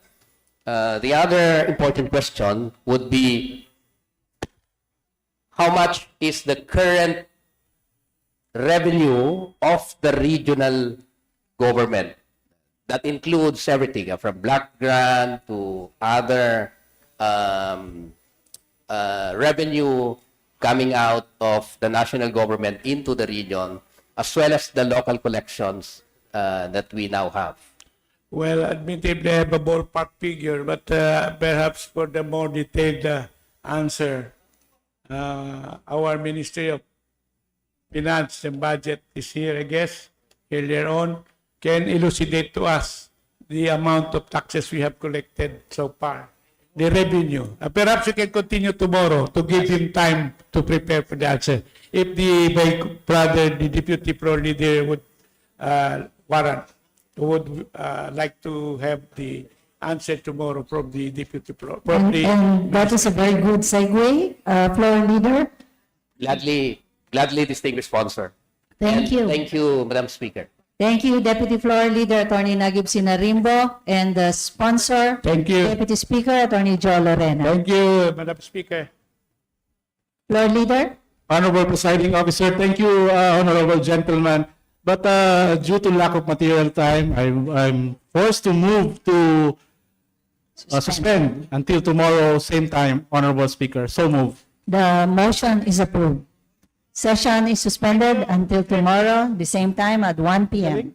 The other important question would be how much is the current revenue of the regional government. That includes everything from block grant to other revenue coming out of the national government into the region, as well as the local collections that we now have? Well, admittedly, I have a ballpark figure, but perhaps for the more detailed answer, our Ministry of Finance and Budget is here, I guess, earlier on, can elucidate to us the amount of taxes we have collected so far, the revenue. Perhaps we can continue tomorrow to give him time to prepare for the answer. If my brother, the Deputy Floor Leader, would like to have the answer tomorrow from the Deputy Floor. And that is a very good segue, Floor Leader. Gladly, distinguished sponsor. Thank you. Thank you, Madam Speaker. Thank you, Deputy Floor Leader Attorney Nagib Sinarimbo, and the sponsor, Thank you. Deputy Speaker Attorney Joe Lorena. Thank you, Madam Speaker. Floor Leader. Honorable Presiding Officer, thank you, honorable gentlemen. But due to lack of material time, I'm forced to move to suspend until tomorrow, same time, honorable Speaker. So move. The motion is approved. Session is suspended until tomorrow, the same time at 1 p.m.